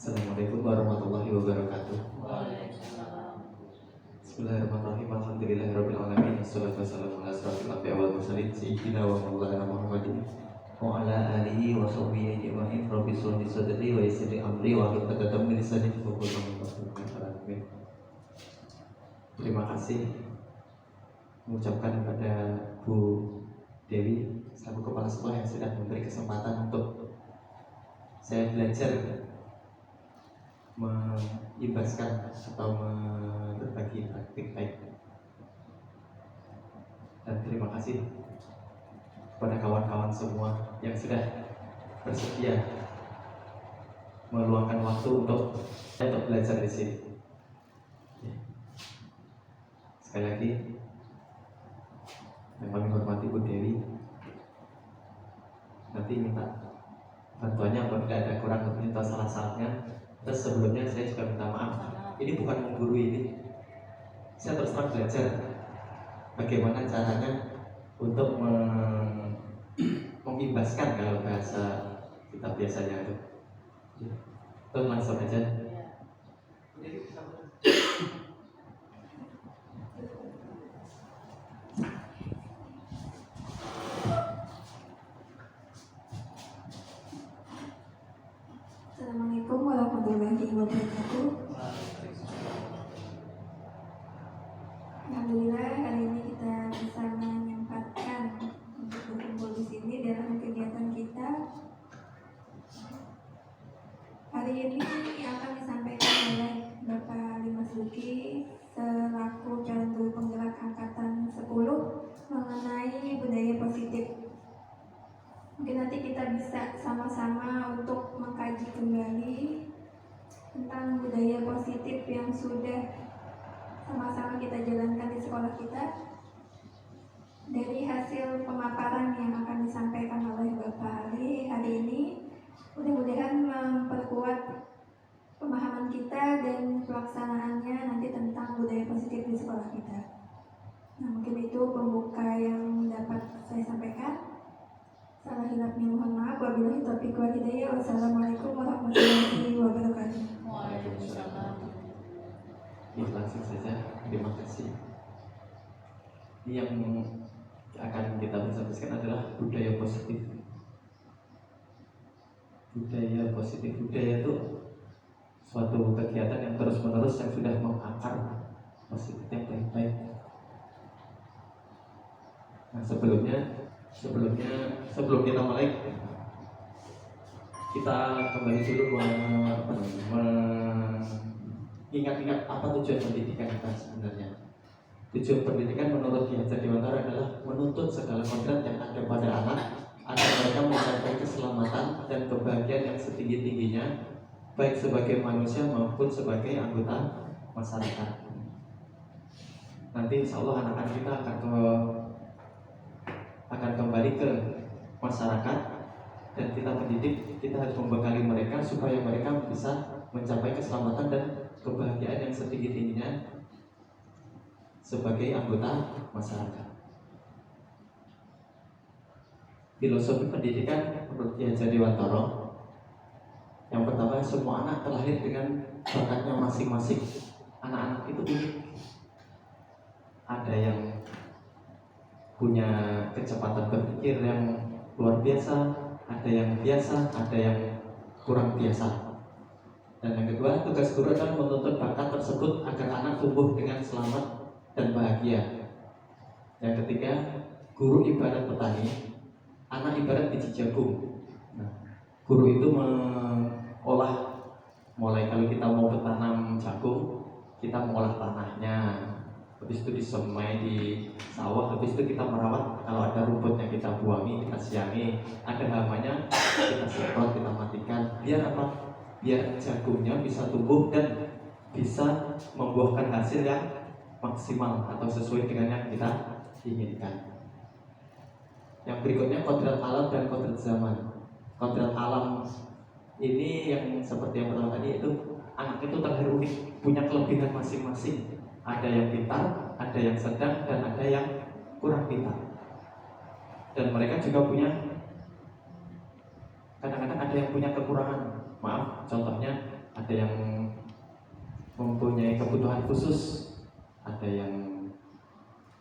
Assalamualaikum warahmatullahi wabarakatuh. Waalaikumsalam. Bismillahirrahmanirrahim. Alhamdulillahirabbil alamin. Wassalatu wassalamu ala asyrofil anbiya'i wal mursalin sayyidina wa maulana Muhammadin wa ala alihi wa sahbihi ajma'in. Rabbi shrah li sadri wa yassir li amri wa hlul 'uqdatam min lisani yafqahu qawli. Terima kasih mengucapkan kepada Bu Dewi selaku kepala sekolah yang sudah memberi kesempatan untuk saya belajar mengimbaskan atau berbagi praktik baik. Dan terima kasih kepada kawan-kawan semua yang sudah bersedia meluangkan waktu untuk belajar di sini. Sekali lagi, yang kami hormati Bu Dewi, nanti minta bantuannya apabila ada kurang lebih atau salah-salahnya. Terus sebelumnya saya juga minta maaf. Ini bukan menggurui, ini saya terus terang belajar bagaimana caranya untuk mengimbaskan kalau bahasa kita biasanya itu. Terus langsung aja. Assalamualaikum warahmatullahi wabarakatuh. Alhamdulillah hari ini kita bisa menyempatkan untuk berkumpul di sini dalam kegiatan kita. Hari ini akan disampaikan oleh Bapak Limas Luki selaku calon guru penggerak angkatan 10 mengenai budaya positif. Mungkin nanti kita bisa sama-sama untuk mengkaji kembali tentang budaya positif yang sudah sama-sama kita jalankan di sekolah kita. Dari hasil pemaparan yang akan disampaikan oleh Bapak Ali hari ini, mudah-mudahan memperkuat pemahaman kita dan pelaksanaannya nanti tentang budaya positif di sekolah kita. Nah, mungkin itu pembuka yang dapat saya sampaikan. Salah hilapnya mohon maaf. Wabillahi taufiq wal hidayah. Wassalamualaikum warahmatullahi wabarakatuh. Waalaikumsalam. Ya, langsung saja. Terima kasih. Ini yang akan kita bersama adalah budaya positif. Budaya positif, budaya itu suatu kegiatan yang terus-menerus yang sudah mengakar positif yang baik-baik. Nah, sebelum kita mulai, kita kembali dulu mengingat-ingat apa tujuan pendidikan kita sebenarnya. Tujuan pendidikan menurut Ki Hajar Dewantara adalah menuntut segala kodrat yang ada pada anak agar mereka mencapai keselamatan dan kebahagiaan yang setinggi-tingginya, baik sebagai manusia maupun sebagai anggota masyarakat. Nanti insya Allah anak-anak kita akan kembali ke masyarakat, dan kita pendidik, kita harus membekali mereka supaya mereka bisa mencapai keselamatan dan kebahagiaan yang setinggi-tingginya sebagai anggota masyarakat. Filosofi pendidikan menurut Ki Hajar Dewantara, yang pertama, semua anak terlahir dengan bakatnya masing-masing. Anak-anak itu unik. Ada yang punya kecepatan berpikir yang luar biasa, ada yang biasa, ada yang kurang biasa. Dan yang kedua, tugas guru adalah menuntut bakat tersebut agar anak tumbuh dengan selamat dan bahagia. Yang ketiga, guru ibarat petani, anak ibarat biji jagung. Nah, guru itu mengolah, mulai kalau kita mau bertanam jagung, kita mengolah tanahnya, habis itu disemai di sawah, habis itu kita merawat. Kalau ada rumputnya kita buangi, kita siangi, ada hamanya kita semprot, kita matikan. Biar apa? Biar jagungnya bisa tumbuh dan bisa membuahkan hasil yang maksimal atau sesuai dengan yang kita inginkan. Yang berikutnya, kodrat alam dan kodrat zaman. Kodrat alam ini yang seperti yang pertama tadi, itu anak itu terlahir unik, punya kelebihan masing-masing. Ada yang pintar, ada yang sedang, dan ada yang kurang pintar. Dan mereka juga punya, kadang-kadang ada yang punya kekurangan. Maaf, contohnya ada yang mempunyai kebutuhan khusus, ada yang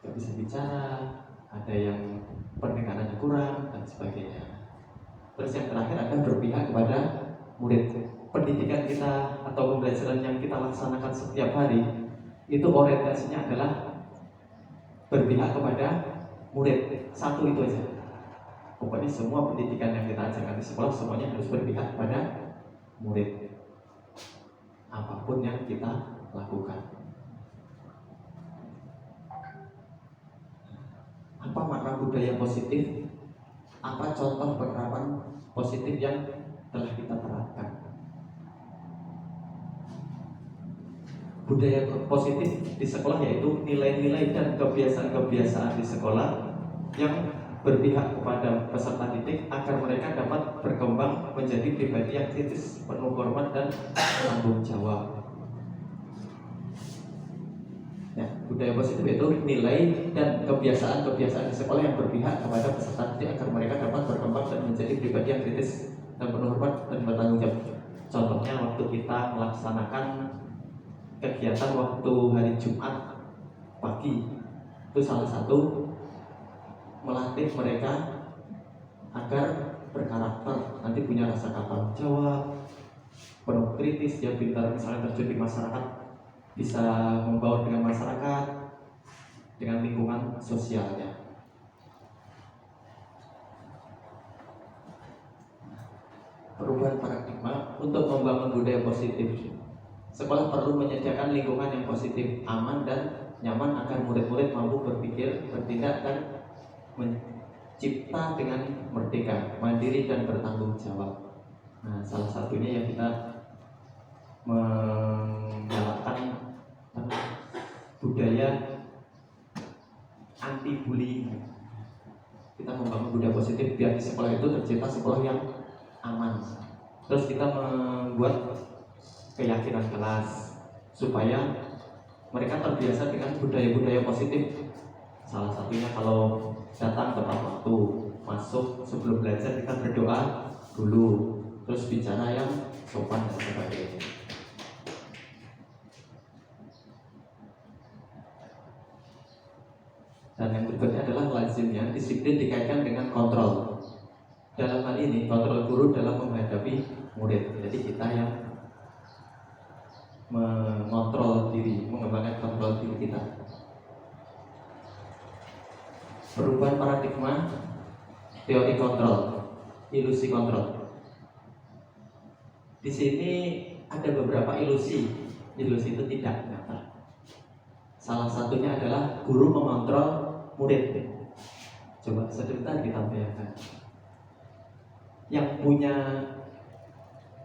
nggak bisa bicara, ada yang pendengarannya kurang dan sebagainya. Terus yang terakhir adalah berpihak kepada murid. Pendidikan kita atau pembelajaran yang kita laksanakan setiap hari itu orientasinya adalah berpihak kepada murid. Satu itu aja. Pokoknya semua pendidikan yang kita ajarkan di sekolah semuanya harus berpihak kepada murid. Apapun yang kita lakukan. Apa makna budaya positif? Apa contoh penerapan positif yang telah kita terapkan? Budaya positif di sekolah yaitu nilai-nilai dan kebiasaan-kebiasaan di sekolah yang berpihak kepada peserta didik agar mereka dapat berkembang menjadi pribadi yang kritis, penuh hormat dan tanggung jawab. Ya, budaya positif itu nilai dan kebiasaan-kebiasaan di sekolah yang berpihak kepada peserta didik agar mereka dapat berkembang dan menjadi pribadi yang kritis dan penuh hormat dan bertanggung jawab. Contohnya waktu kita melaksanakan kegiatan waktu hari Jumat pagi, itu salah satu melatih mereka agar berkarakter, nanti punya rasa tanggung jawab, penuh kritis, dia pintar misalnya terjun di masyarakat, bisa membaur dengan masyarakat, dengan lingkungan sosialnya. Perubahan paradigma untuk membangun budaya positif. Sekolah perlu menyediakan lingkungan yang positif, aman dan nyaman agar murid-murid mampu berpikir, bertindak dan mencipta dengan merdeka, mandiri dan bertanggung jawab. Nah, salah satunya yang kita menggalakkan budaya anti bullying. Kita membangun budaya positif biar di sekolah itu tercipta sekolah yang aman. Terus kita membuat keyakinan kelas supaya mereka terbiasa dengan budaya-budaya positif. Salah satunya kalau datang tepat waktu, masuk sebelum belajar kita berdoa dulu, terus bicara yang sopan dan sebagainya. Dan yang berikutnya adalah lazimnya disiplin dikaitkan dengan kontrol. Dalam hal ini kontrol guru dalam menghadapi murid. Jadi kita yang mengontrol diri, mengembangkan kontrol diri kita. Perubahan paradigma, teori kontrol, ilusi kontrol. Di sini ada beberapa ilusi. Ilusi itu tidak nyata. Salah satunya adalah guru mengontrol murid. Coba sebentar kita bayangkan. Yang punya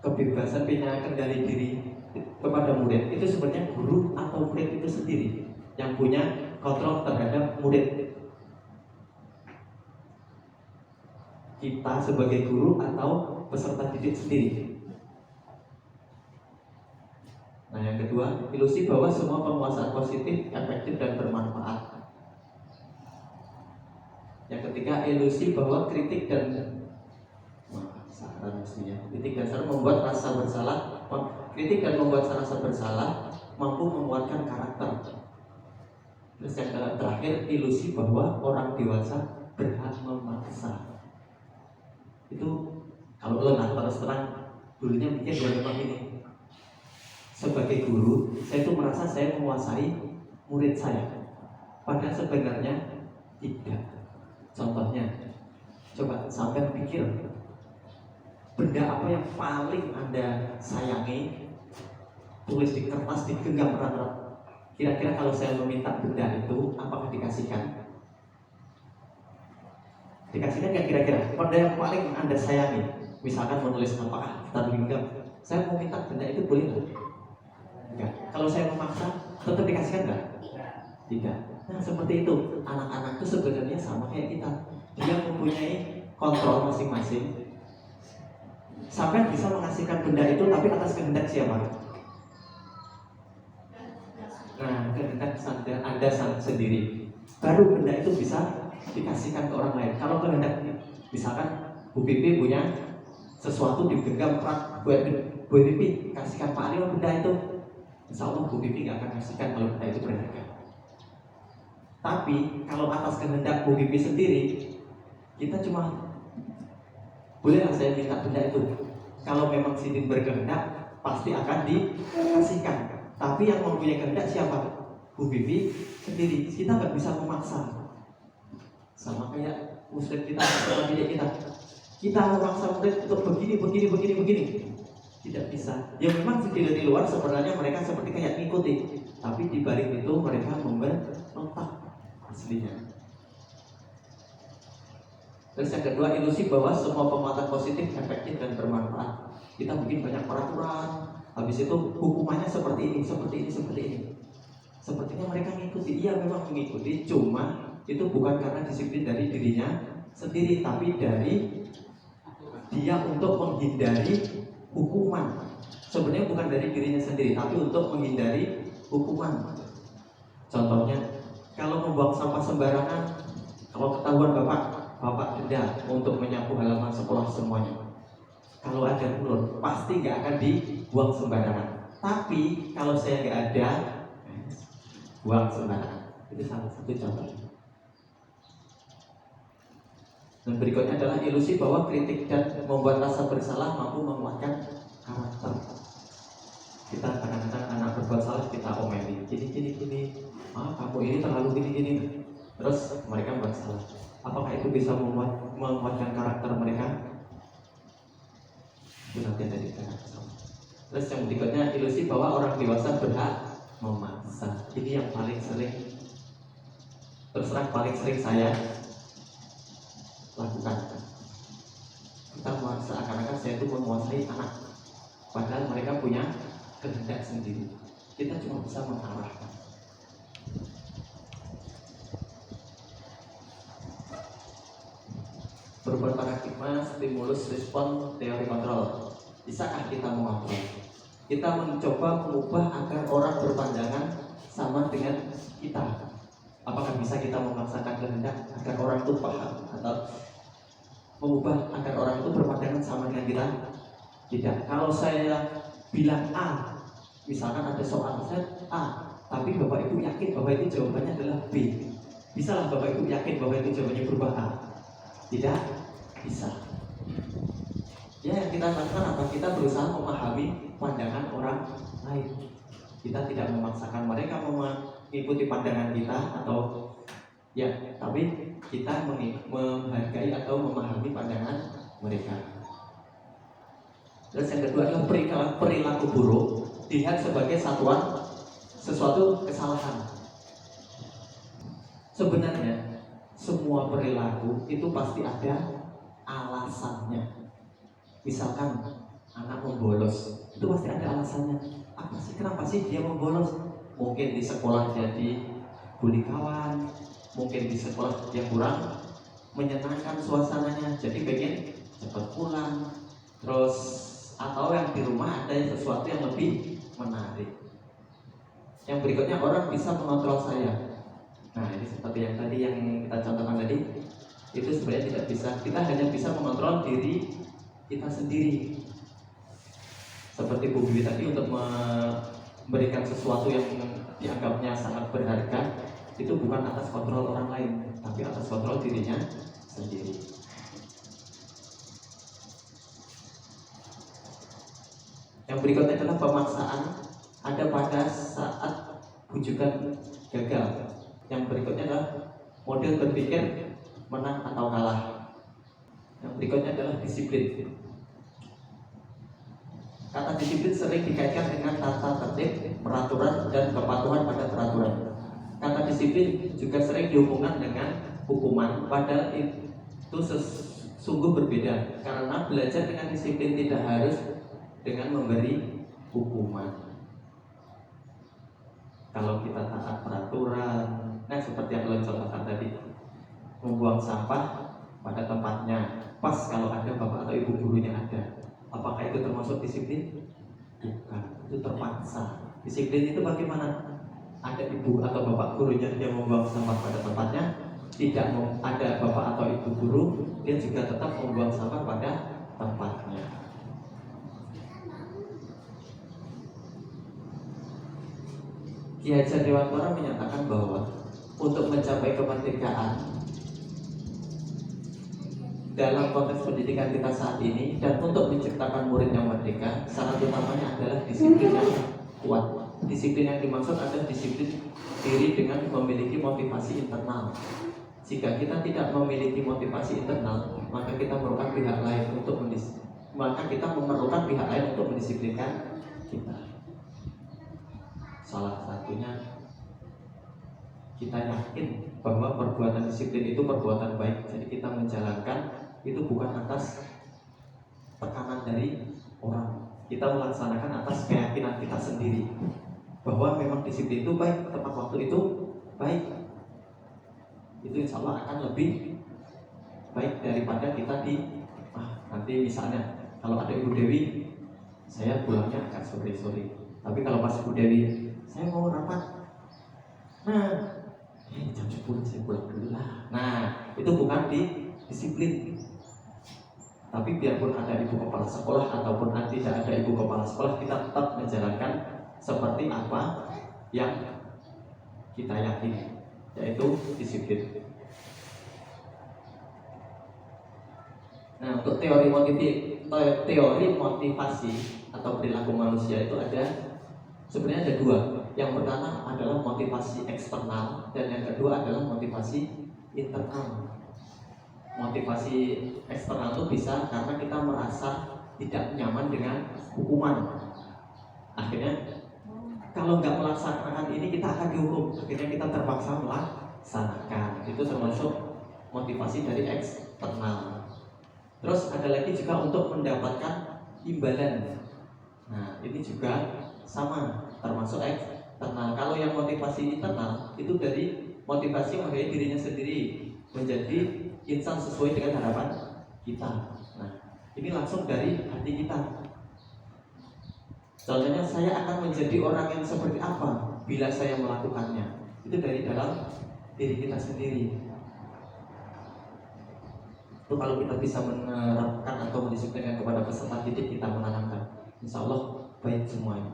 kebebasan, punya kendali diri kepada murid itu sebenarnya guru atau murid itu sendiri yang punya kontrol terhadap murid. Kita sebagai guru atau peserta didik sendiri. Nah, yang kedua, ilusi bahwa semua penguasaan positif, efektif dan bermanfaat. Yang ketiga, ilusi bahwa kritik dan saran membuat rasa bersalah. Kritik dan membuat rasa bersalah mampu menguatkan karakter. Terus yang terakhir, ilusi bahwa orang dewasa berhak memaksa. Itu kalau terus terang dulunya mikir memang ini. Sebagai guru, saya itu merasa saya menguasai murid saya. Padahal sebenarnya tidak. Contohnya, coba sampai pikir, benda apa yang paling Anda sayangi, tulis di kertas, digenggam erat-erat. Kira-kira kalau saya meminta benda itu, apakah dikasihkan? Dikasihkan nggak kira-kira? Benda yang paling Anda sayangi, misalkan menulis apakah kita digenggam, saya mau minta benda itu boleh nggak? Enggak. Kalau saya memaksa, tetap dikasihkan nggak? Tidak. Nah, seperti itu. Anak-anak itu sebenarnya sama kayak kita. Dia mempunyai kontrol masing-masing. Sampai bisa mengasihkan benda itu, tapi atas kehendak siapa? Nah, kehendak Anda sendiri. Baru benda itu bisa dikasihkan ke orang lain. Kalau kehendak, misalkan Bu Pipi punya sesuatu digenggam erat buat Bu Bibi kasihkan Pak Aryo benda itu, insya Allah Bu Bibi nggak akan kasihkan kalau benda itu berharga. Tapi kalau atas kehendak Bu Bibi sendiri, kita cuma bolehlah saya minta benda itu. Kalau memang Sidin berkehendak, pasti akan dikasihkan. Tapi yang mempunyai kehendak siapa? Bu Bibi sendiri. Kita nggak bisa memaksa. Sama kayak Muslim kita, sama didik kita. Kita memaksa murid untuk begini. Tidak bisa. Ya memang di luar sebenarnya mereka seperti kayak ngikuti, tapi di balik itu mereka membentak aslinya. Terus yang kedua, ilusi bahwa semua penguatan positif efektif dan bermanfaat. Kita bikin banyak peraturan, habis itu hukumannya seperti ini. Sepertinya mereka ngikuti. Iya memang mengikuti, cuma itu bukan karena disiplin dari dirinya sendiri, tapi dari dia untuk menghindari hukuman. Sebenarnya bukan dari dirinya sendiri, tapi untuk menghindari hukuman. Contohnya, kalau membuang sampah sembarangan, kalau ketahuan bapak denda untuk menyapu halaman sekolah semuanya. Kalau ada ulur, pasti nggak akan dibuang sembarangan. Tapi kalau saya nggak ada, buang sembarangan. Itu salah satu contoh. Dan berikutnya adalah ilusi bahwa kritik dan membuat rasa bersalah mampu menguatkan karakter. Kita kadang-kadang anak berbuat salah kita omeli, gini, kamu ini terlalu gini. Terus mereka buat salah. Apakah itu bisa menguatkan karakter mereka? Itu nanti ada di belakang. Terus yang berikutnya, ilusi bahwa orang dewasa berhak memaksa. Ini yang paling sering, terserah paling sering saya lakukan. Kita seakan-akan saya itu menguasai anak, padahal mereka punya kehendak sendiri. Kita cuma bisa mengarahkan. Berubah paradigma, stimulus, respon, teori kontrol. Bisakah kita mengontrol? Kita mencoba mengubah agar orang berpandangan sama dengan kita. Apakah bisa kita memaksakan kehendak agar orang itu paham, atau mengubah agar orang itu berpandangan sama dengan kita? Tidak. Kalau saya bilang A, misalkan ada soal saya A, tapi Bapak Ibu yakin bahwa itu jawabannya adalah B, bisalah Bapak Ibu yakin bahwa itu jawabannya berubah A? Tidak bisa. Ya, yang kita lakukan apa? Kita berusaha memahami pandangan orang lain. Kita tidak memaksakan mereka mengikuti pandangan kita, atau ya, tapi kita menghargai atau memahami pandangan mereka. Terus yang kedua adalah perilaku buruk dilihat sebagai sesuatu kesalahan. Sebenarnya semua perilaku itu pasti ada alasannya. Misalkan anak membolos, itu pasti ada alasannya. Apa sih, kenapa sih dia membolos? Mungkin di sekolah jadi bully kawan, mungkin di sekolah dia kurang menyenangkan suasananya, jadi pengen cepat pulang. Terus atau yang di rumah ada sesuatu yang lebih menarik. Yang berikutnya, orang bisa mengontrol saya. Nah, ini seperti yang tadi yang kita contohkan tadi, itu sebenarnya tidak bisa. Kita hanya bisa mengontrol diri kita sendiri. Seperti Bu Bibi tadi, untuk memberikan sesuatu yang dianggapnya sangat berharga, itu bukan atas kontrol orang lain, tapi atas kontrol dirinya sendiri. Yang berikutnya adalah pemaksaan ada pada saat bujukan gagal. Yang berikutnya adalah model berpikir menang atau kalah. Yang berikutnya adalah disiplin. Kata disiplin sering dikaitkan dengan tata tertib, peraturan, dan kepatuhan pada peraturan. Kata disiplin juga sering dihubungkan dengan hukuman, padahal itu sungguh berbeda. Karena belajar dengan disiplin tidak harus dengan memberi hukuman. Kalau kita taat peraturan, nah seperti yang kalian contohkan tadi, membuang sampah pada tempatnya, pas kalau ada bapak atau ibu gurunya ada. Apakah itu termasuk disiplin? Bukan, itu terpaksa. Disiplin itu bagaimana? Ada ibu atau bapak gurunya yang membuang sampah pada tempatnya, tidak ada bapak atau ibu guru, dia juga tetap membuang sampah pada tempatnya. Ki Hajar Dewantara menyatakan bahwa untuk mencapai kemerdekaan dalam konteks pendidikan kita saat ini dan untuk menciptakan murid yang merdeka, syarat utamanya adalah disiplin yang kuat. Disiplin yang dimaksud adalah disiplin diri dengan memiliki motivasi internal. Jika kita tidak memiliki motivasi internal, maka kita memerlukan pihak lain untuk mendisiplinkan kita. Salah satunya kita yakin bahwa perbuatan disiplin itu perbuatan baik. Jadi kita menjalankan itu bukan atas tekanan dari orang. Kita melaksanakan atas keyakinan kita sendiri bahwa memang disiplin itu baik, tepat waktu itu baik. Itu insya Allah akan lebih baik daripada kita nanti misalnya kalau ada Ibu Dewi, saya pulangnya agak sore-sore. Tapi kalau pas Ibu Dewi, saya mau rapat, jam 10 saya pulang dulu lah. Nah, itu bukan disiplin. Tapi biarpun ada ibu kepala sekolah ataupun tidak ada ibu kepala sekolah, kita tetap menjalankan seperti apa yang kita yakini, yaitu disiplin. Nah, untuk teori motivasi atau perilaku manusia itu sebenarnya ada dua. Yang pertama adalah motivasi eksternal dan yang kedua adalah motivasi internal. Motivasi eksternal itu bisa karena kita merasa tidak nyaman dengan hukuman. Akhirnya kalau nggak melaksanakan ini kita akan dihukum. Akhirnya kita terpaksa melaksanakan. Itu termasuk motivasi dari eksternal. Terus ada lagi juga untuk mendapatkan imbalan. Nah, ini juga sama, termasuk eksternal. Kalau yang motivasi internal itu dari motivasi mengenai dirinya sendiri menjadi insan sesuai dengan harapan kita. Nah, ini langsung dari hati kita. Contohnya, saya akan menjadi orang yang seperti apa bila saya melakukannya. Itu dari dalam diri kita sendiri. Itu kalau kita bisa menerapkan atau mendisiplinkan kepada peserta didik, kita menanamkan, insya Allah baik semuanya.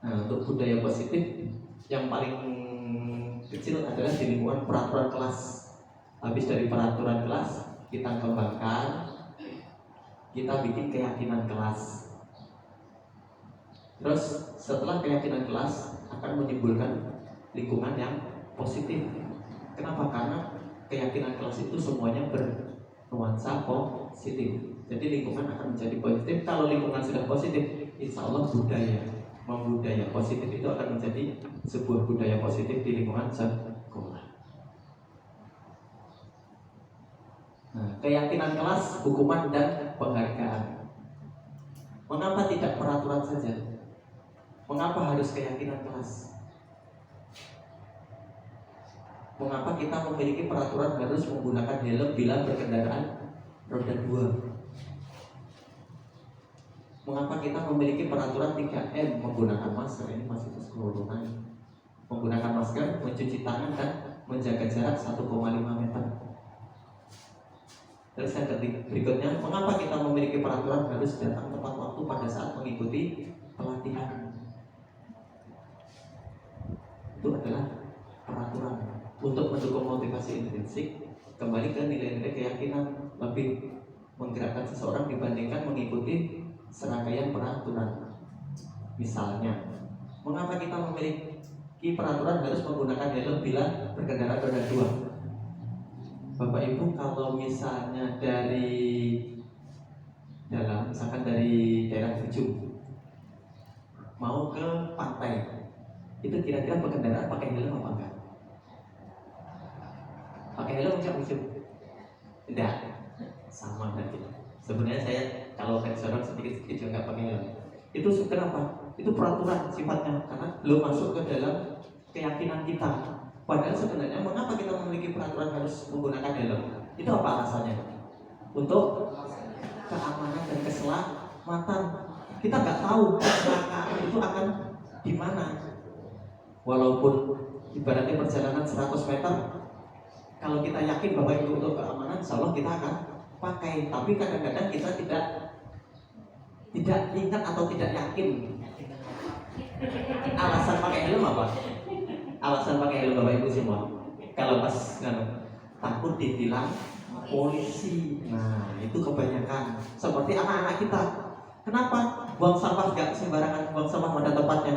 Nah, untuk budaya positif yang paling kecil adalah di lingkungan peraturan kelas. Habis dari peraturan kelas, kita kembangkan, kita bikin keyakinan kelas. Terus setelah keyakinan kelas akan menimbulkan lingkungan yang positif. Kenapa? Karena keyakinan kelas itu semuanya bernuansa positif. Jadi lingkungan akan menjadi positif. Kalau lingkungan sudah positif, insya Allah membudaya positif itu akan menjadi sebuah budaya positif di lingkungan sekolah. Nah, keyakinan kelas, hukuman dan penghargaan. Mengapa tidak peraturan saja? Mengapa harus keyakinan kelas? Mengapa kita memiliki peraturan harus menggunakan helm bila berkendaraan roda 2? Mengapa kita memiliki peraturan 3M, menggunakan masker? Ini masih terus corona. Menggunakan masker, mencuci tangan dan menjaga jarak 1,5 meter. Terus yang berikutnya, mengapa kita memiliki peraturan harus datang tepat waktu pada saat mengikuti pelatihan? Itu adalah peraturan untuk mendukung motivasi intrinsik, kembali ke nilai-nilai keyakinan, lebih menggerakkan seseorang dibandingkan mengikuti serangkaian peraturan. Misalnya, mengapa kita memiliki peraturan harus menggunakan helm bila berkendara roda 2? Bapak Ibu, kalau misalnya misalkan dari daerah Bujung mau ke pantai, itu kira-kira berkendara pakai helm apa enggak? Pakai helm enggak Bujung? Tidak, sama berarti. Sebenarnya saya kalau pensiunan sedikit-sedikit juga nggak pakai helm. Itu kenapa? Itu peraturan sifatnya, karena belum masuk ke dalam keyakinan kita. Padahal sebenarnya mengapa kita memiliki peraturan harus menggunakan helm? Itu apa alasannya? Untuk keamanan dan keselamatan. Kita nggak tahu kecelakaan itu akan di mana. Walaupun ibaratnya perjalanan 100 meter, kalau kita yakin bahwa itu untuk keamanan, insya Allah kita akan pakai. Tapi kadang-kadang kita tidak ingat atau tidak yakin Alasan pakai helm apa? Alasan pakai helm Bapak Ibu semua. Kalau pas takut ditilang polisi. Nah, itu kebanyakan. Seperti anak-anak kita. Kenapa? Buang sampah gak sembarangan, buang sampah pada tempatnya.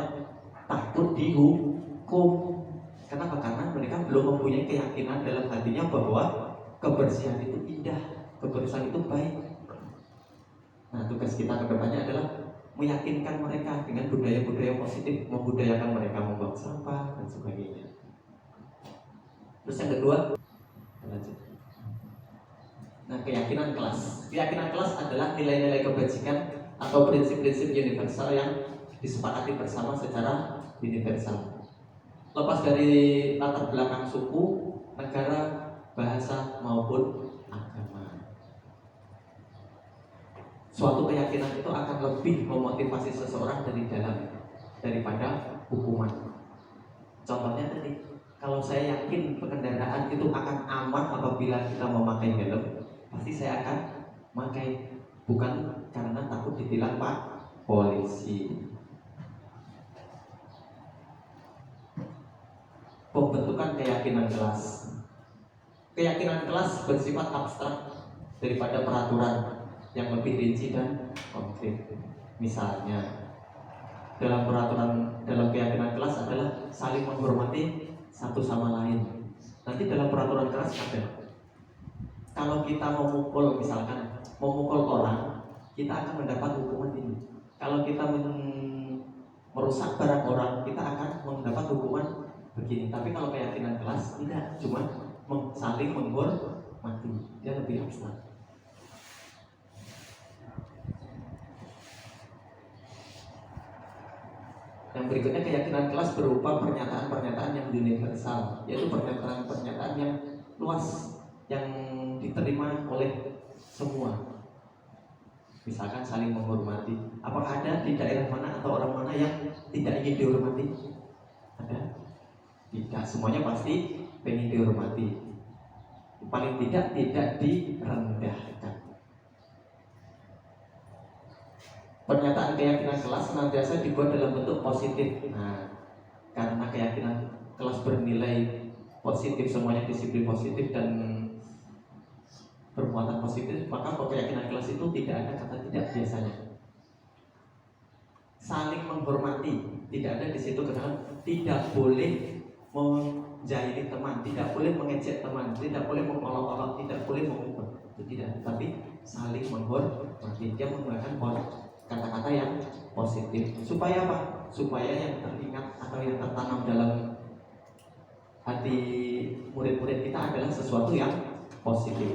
Takut dihukum. Kenapa? Karena mereka belum mempunyai keyakinan dalam hatinya bahwa kebersihan itu indah, kebersihan itu baik. Nah, tugas kita ke depannya adalah meyakinkan mereka dengan budaya-budaya positif, membudayakan mereka membuang sampah dan sebagainya. Terus yang kedua, lanjut. Nah, keyakinan kelas. Keyakinan kelas adalah nilai-nilai kebajikan atau prinsip-prinsip universal yang disepakati bersama secara universal. Lepas dari latar belakang suku, negara, bahasa maupun agama. Suatu keyakinan itu akan lebih memotivasi seseorang dari dalam daripada hukuman. Contohnya tadi, kalau saya yakin pengendaraan itu akan aman apabila kita memakai helm, pasti saya akan memakai, bukan karena takut ditilang Pak polisi. Pembentukan keyakinan kelas. Keyakinan kelas bersifat abstrak daripada peraturan yang lebih rinci dan konkret. Misalnya, dalam keyakinan kelas adalah saling menghormati satu sama lain. Nanti dalam peraturan kelas ada, kalau kita misalkan memukul orang, kita akan mendapat hukuman ini. Kalau kita merusak barang orang, kita akan mendapat hukuman begini. Tapi kalau keyakinan kelas tidak, cuma saling menghormati. Dia lebih abstrak. Yang berikutnya, keyakinan kelas berupa pernyataan-pernyataan yang universal, yaitu pernyataan-pernyataan yang luas, yang diterima oleh semua. Misalkan saling menghormati. Apakah ada di daerah mana atau orang mana yang tidak ingin dihormati? Ada? Tidak, semuanya pasti pengen dihormati. Paling tidak direndahkan. Pernyataan keyakinan kelas senantiasa dibuat dalam bentuk positif. Nah, karena keyakinan kelas bernilai positif, semuanya disiplin positif dan perbuatan positif, maka keyakinan kelas itu tidak ada kata tidak biasanya. Saling menghormati, tidak ada di situ keterangan tidak boleh menjahili teman, tidak boleh mengejek teman, tidak boleh mengolok-olok, tidak boleh mengubah. Itu tidak, tapi saling menghormati. Dia menggunakan kata-kata yang positif. Supaya apa? Supaya yang teringat atau yang tertanam dalam hati murid-murid kita adalah sesuatu yang positif.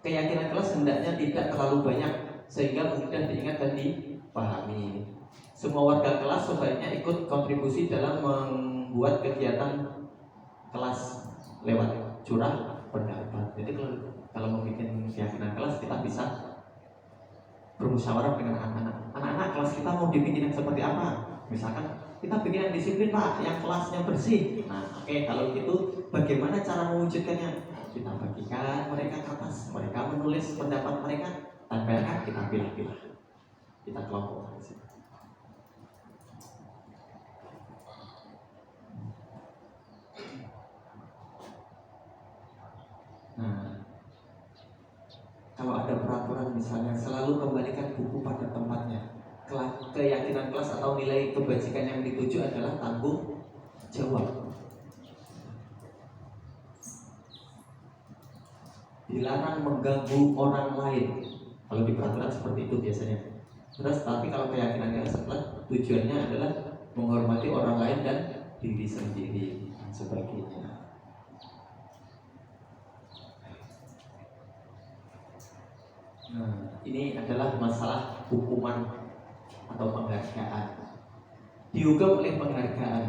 Keyakinan kelas hendaknya tidak terlalu banyak sehingga mudah diingat dan dipahami. Semua warga kelas sebaiknya ikut kontribusi dalam membuat kegiatan kelas lewat curah pendapat. Jadi kalau membuat keyakinan kelas, kita bisa bermusyawarah dengan anak-anak. Anak-anak kelas kita mau dibikin yang seperti apa? Misalkan kita bikin yang disiplin Pak, yang kelasnya bersih. Nah, oke, kalau gitu bagaimana cara mewujudkannya? Kita bagikan mereka kertas, mereka menulis pendapat mereka, tempelkan, kita pilah-pilah, kita kelompokkan di situ. Nah, kalau ada peraturan misalnya, selalu kembalikan buku pada tempatnya. Keyakinan kelas atau nilai kebajikan yang dituju adalah tanggung jawab. Dilarang mengganggu orang lain. Kalau di peraturan seperti itu biasanya. Terus tapi kalau keyakinan kelas tujuannya adalah menghormati orang lain dan diri sendiri dan sebagainya. Nah, ini adalah masalah hukuman atau penghargaan. Dihukum oleh penghargaan,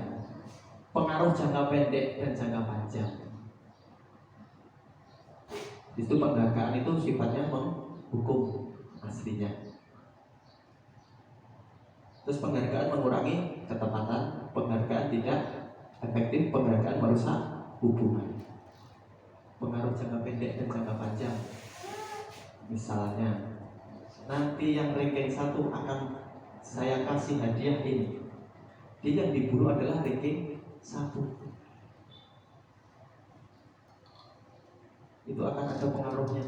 pengaruh jangka pendek dan jangka panjang. Itu penghargaan itu sifatnya menghukum aslinya. Terus penghargaan mengurangi ketepatan, penghargaan tidak efektif, penghargaan merusak hubungan. Pengaruh jangka pendek dan jangka panjang. Misalnya, nanti yang ranking 1 akan saya kasih hadiah ini, dia yang diburu adalah ranking 1. Itu akan ada pengaruhnya.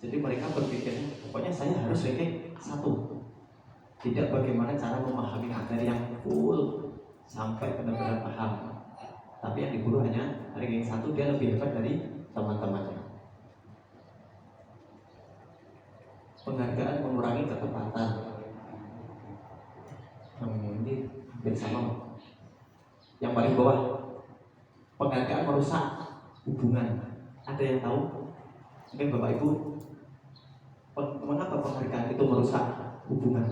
Jadi mereka berpikir, pokoknya saya harus ranking 1. Tidak bagaimana cara memahami materi yang full sampai benar-benar paham. Tapi yang diburu hanya ranking 1, dia lebih hebat dari teman-temannya. Penghargaan mengurangi ketepatan. Ini hampir sama. Yang paling bawah, penghargaan merusak hubungan. Ada yang tahu? Mungkin Bapak Ibu, mengapa penghargaan itu merusak hubungan?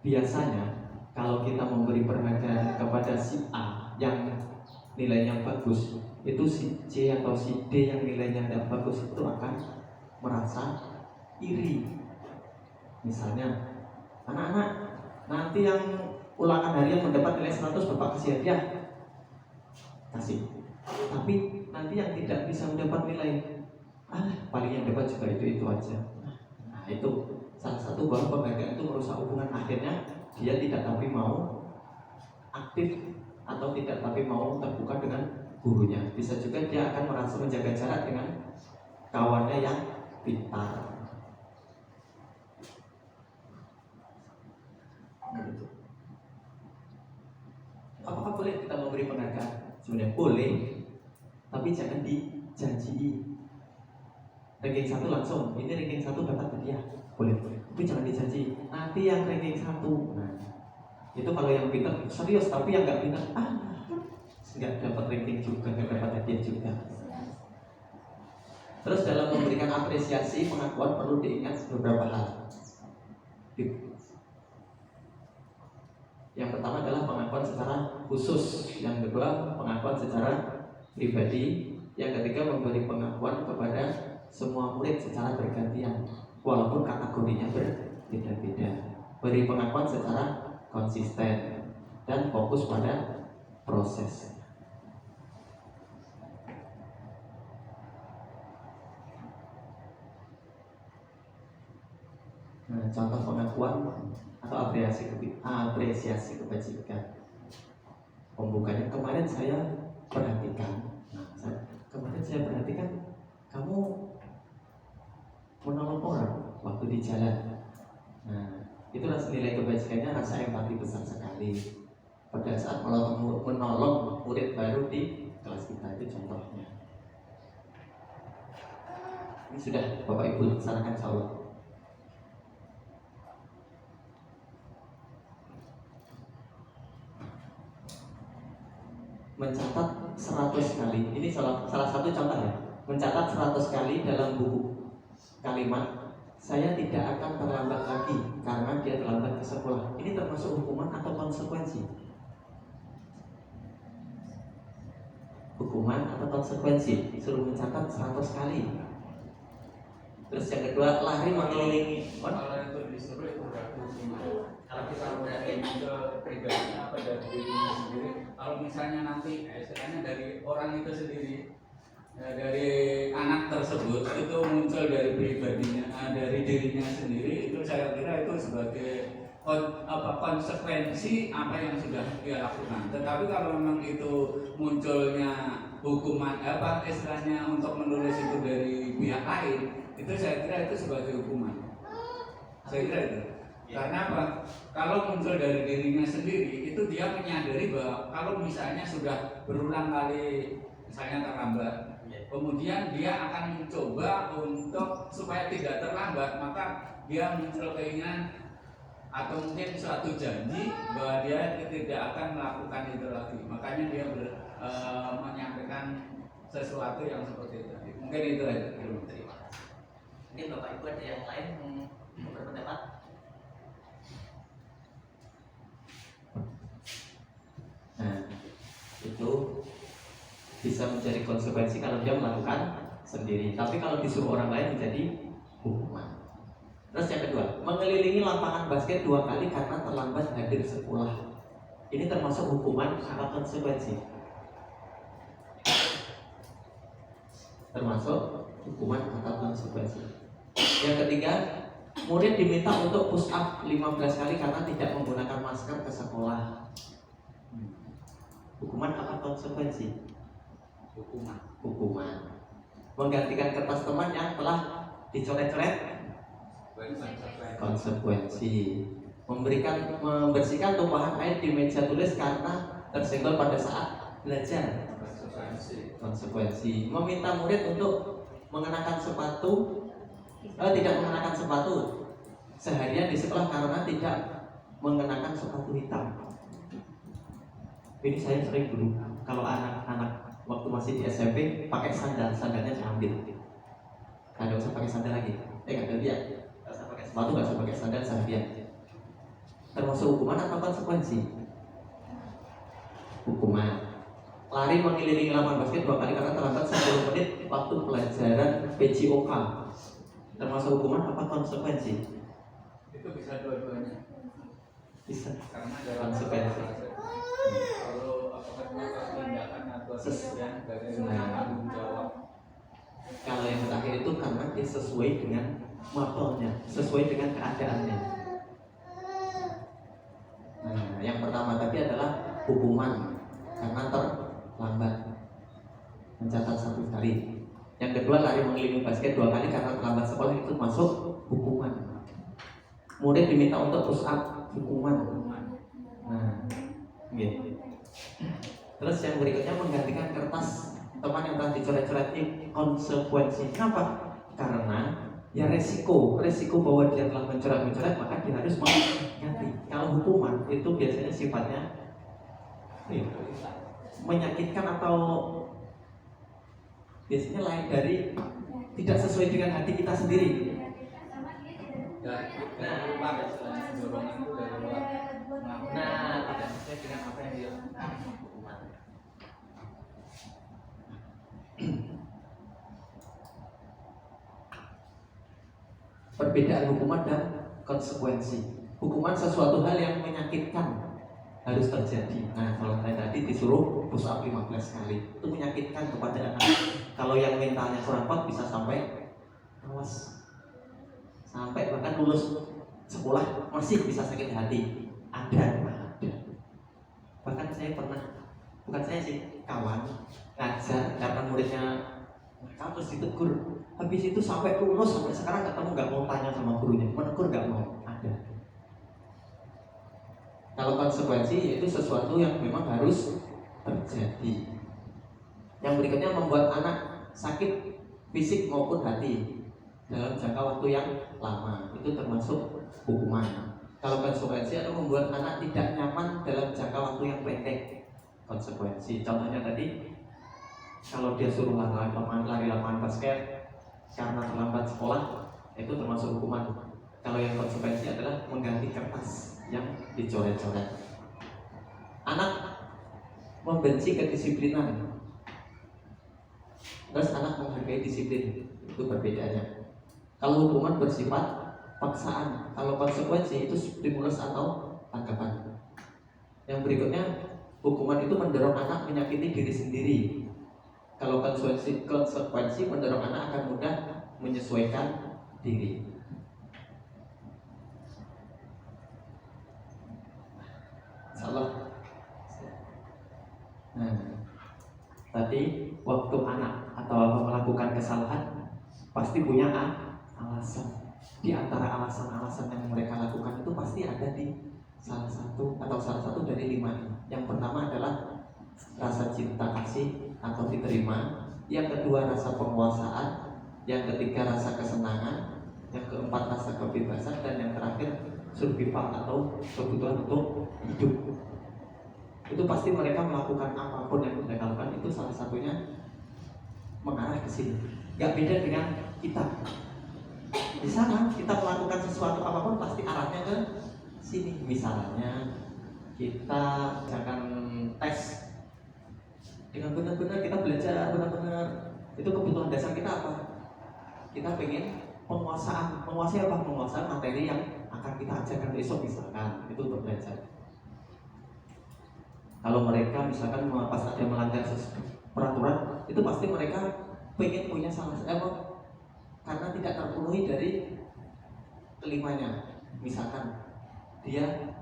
Biasanya kalau kita memberi penghargaan kepada si A yang nilainya bagus, itu si C atau si D yang nilainya tidak bagus itu akan merasa iri. Misalnya, anak-anak, nanti yang ulangan harian mendapat nilai 100 Bapak kasih hadiah, kasih. Tapi nanti yang tidak bisa mendapat nilai, paling yang dapat juga itu aja. Nah, itu salah satu bahwa penghargaan itu merusak hubungan. Akhirnya dia tidak tapi mau aktif atau tidak tapi mau terbuka dengan gurunya. Bisa juga dia akan merasa menjaga jarak dengan kawannya yang pintar. Apakah boleh kita memberi penghargaan? Sebenarnya boleh, tapi jangan dijanji. Ranking 1 langsung, ini ranking 1 dapat hadiah, boleh. Tapi jangan dijanji, nanti yang ranking 1. Nah, itu kalau yang pintar serius, tapi yang nggak pintar, nggak dapat ranking juga, nggak dapat hadiah juga. Terus dalam memberikan apresiasi, pengakuan perlu diingat beberapa hal. Yang pertama adalah pengakuan secara khusus. Yang kedua, pengakuan secara pribadi. Yang ketiga, memberi pengakuan kepada semua murid secara bergantian, walaupun kategorinya berbeda-beda. Beri pengakuan secara konsisten dan fokus pada proses. Nah, contoh pengakuan atau apresiasi kebajikan. Pembukanya, kemarin saya perhatikan. Kemarin saya perhatikan kamu menolong orang waktu di jalan. Nah, itu nilai kebajikannya, rasa empati besar sekali pada saat menolong murid baru di kelas kita. Itu contohnya. Ini sudah Bapak Ibu laksanakan insyaallah. Mencatat 100 kali. Ini salah satu contoh ya. Mencatat 100 kali dalam buku kalimat, saya tidak akan terlambat lagi karena dia terlambat ke sekolah. Ini termasuk hukuman atau konsekuensi? Hukuman atau konsekuensi? Suruh mencatat 100 kali. Terus yang kedua, lari mengelilingi. Kalau itu disuruh itu berarti kalau kita melihat ke pribadi apa dari dirinya sendiri. Kalau misalnya nanti istilahnya dari orang itu sendiri, dari anak tersebut itu muncul dari pribadinya, dari dirinya sendiri, itu saya kira itu sebagai konsekuensi apa yang sudah dia lakukan. Tetapi kalau memang itu munculnya hukuman istilahnya untuk menulis itu dari pihak lain, itu saya kira itu sebagai hukuman. Saya kira itu. Karena apa? Kalau muncul dari dirinya sendiri, itu dia menyadari bahwa kalau misalnya sudah berulang kali misalnya terlambat, kemudian dia akan mencoba untuk supaya tidak terlambat, maka dia muncul keinginan atau mungkin suatu janji bahwa dia tidak akan melakukan itu lagi. Makanya dia menyampaikan sesuatu yang seperti itu. Mungkin itu aja. Terima kasih. Ini Bapak Ibu ada yang lain berpendapat? Nah, itu bisa menjadi konsekuensi kalau dia melakukan sendiri. Tapi kalau disuruh orang lain menjadi hukuman. Terus yang kedua, mengelilingi lapangan basket 2 kali karena terlambat hadir sekolah. Ini termasuk hukuman atau konsekuensi? Termasuk hukuman atau konsekuensi. Yang ketiga, Murid diminta untuk push up 15 kali karena tidak menggunakan masker ke sekolah. Hukuman apa konsekuensi? Hukuman. Menggantikan kertas teman yang telah dicoret-coret, konsekuensi. Membersihkan tumpahan air di meja tulis karena tersenggol pada saat belajar, konsekuensi. Meminta murid untuk mengenakan sepatu, tidak mengenakan sepatu seharian di sekolah karena tidak mengenakan sepatu hitam. Ini saya sering dulu kalau anak-anak waktu masih di SMP pakai sandalnya saya ambil. Nggak usah pakai sandal lagi. Nggak ada dia. Nggak usah pakai sepatu, nggak usah pakai sandal seharian. Termasuk hukuman atau konsekuensi? Hukuman. Lari mengelilingi lapangan basket 2 kali karena terlambat 10 menit waktu pelajaran PJOK. Termasuk hukuman apa konsekuensi? Itu bisa dua-duanya. Bisa. Karena ada Konsekuensi. Kalau apakah tindakan atau yang dari tanggung jawab. Kalau yang terakhir itu karena dia sesuai dengan modelnya, sesuai dengan keadaannya. Nah, yang pertama tadi adalah hukuman karena terlambat mencatat 1 kali. Yang kedua lari mengelilingi basket 2 kali karena terlambat sekolah, itu masuk hukuman. Murid diminta untuk push up, hukuman. Nah, gitu. Terus yang berikutnya menggantikan kertas teman yang telah dicoret-coret, konsekuensi. Kenapa? Karena ya resiko bahwa dia telah mencoret-mencoret, maka dia harus mengganti. Kalau hukuman itu biasanya sifatnya menyakitkan atau biasanya lain dari tidak sesuai dengan hati kita sendiri. Dari luar, istilahnya dorongan itu dari luar. Nah, tidak sesuai dengan apa yang dia hukuman. Perbedaan hukuman dan konsekuensi. Hukuman sesuatu hal yang menyakitkan harus terjadi. Nah, kalau tadi disuruh push up 15 kali, itu menyakitkan kepada anak. Kalau yang mentalnya kurang kuat bisa sampai awas, sampai bahkan lulus sekolah masih bisa sakit hati. Ada. Bahkan saya pernah, bukan saya sih, kawan ngajar karena muridnya terus ditegur. Habis itu sampai lulus, sampai sekarang ketemu nggak mau tanya sama gurunya, menegur nggak mau. Ada. Kalau konsekuensi yaitu sesuatu yang memang harus terjadi. Yang berikutnya membuat anak sakit fisik maupun hati dalam jangka waktu yang lama, itu termasuk hukuman. Kalau konsekuensi adalah membuat anak tidak nyaman dalam jangka waktu yang pendek, konsekuensi. Contohnya tadi, kalau dia suruh lari lapangan basket karena terlambat sekolah, itu termasuk hukuman. Kalau yang konsekuensi adalah mengganti kertas yang dicoret-coret. Anak membenci kedisiplinan, terus anak menghargai disiplin, itu perbedaannya. Kalau hukuman bersifat paksaan, kalau konsekuensi itu stimulus atau tanggapan. Yang berikutnya, hukuman itu mendorong anak menyakiti diri sendiri. Kalau konsekuensi mendorong anak akan mudah menyesuaikan diri. Insyaallah. Nah, tadi waktu anak atau melakukan kesalahan pasti punya alasan. Di antara alasan-alasan yang mereka lakukan itu pasti ada di salah satu dari 5 ini. Yang pertama adalah rasa cinta kasih atau diterima. Yang kedua rasa penguasaan. Yang ketiga rasa kesenangan. Yang keempat rasa kebebasan. Dan yang terakhir survival atau kebutuhan untuk hidup. Itu pasti mereka melakukan apapun yang mereka lakukan itu salah satunya mengarah ke sini. Gak beda dengan kita. Di sana kita melakukan sesuatu apapun pasti arahnya ke sini. Misalnya kita jangan tes dengan benar-benar, kita belajar benar-benar. Itu kebutuhan dasar kita apa? Kita pengen penguasaan. Menguasai apa? Penguasaan materi yang akan kita ajarkan besok misalkan. Itu untuk belajar. Kalau mereka misalkan pas ada melanggar peraturan, itu pasti mereka pengen punya salah karena tidak terpenuhi dari kelimanya. Misalkan dia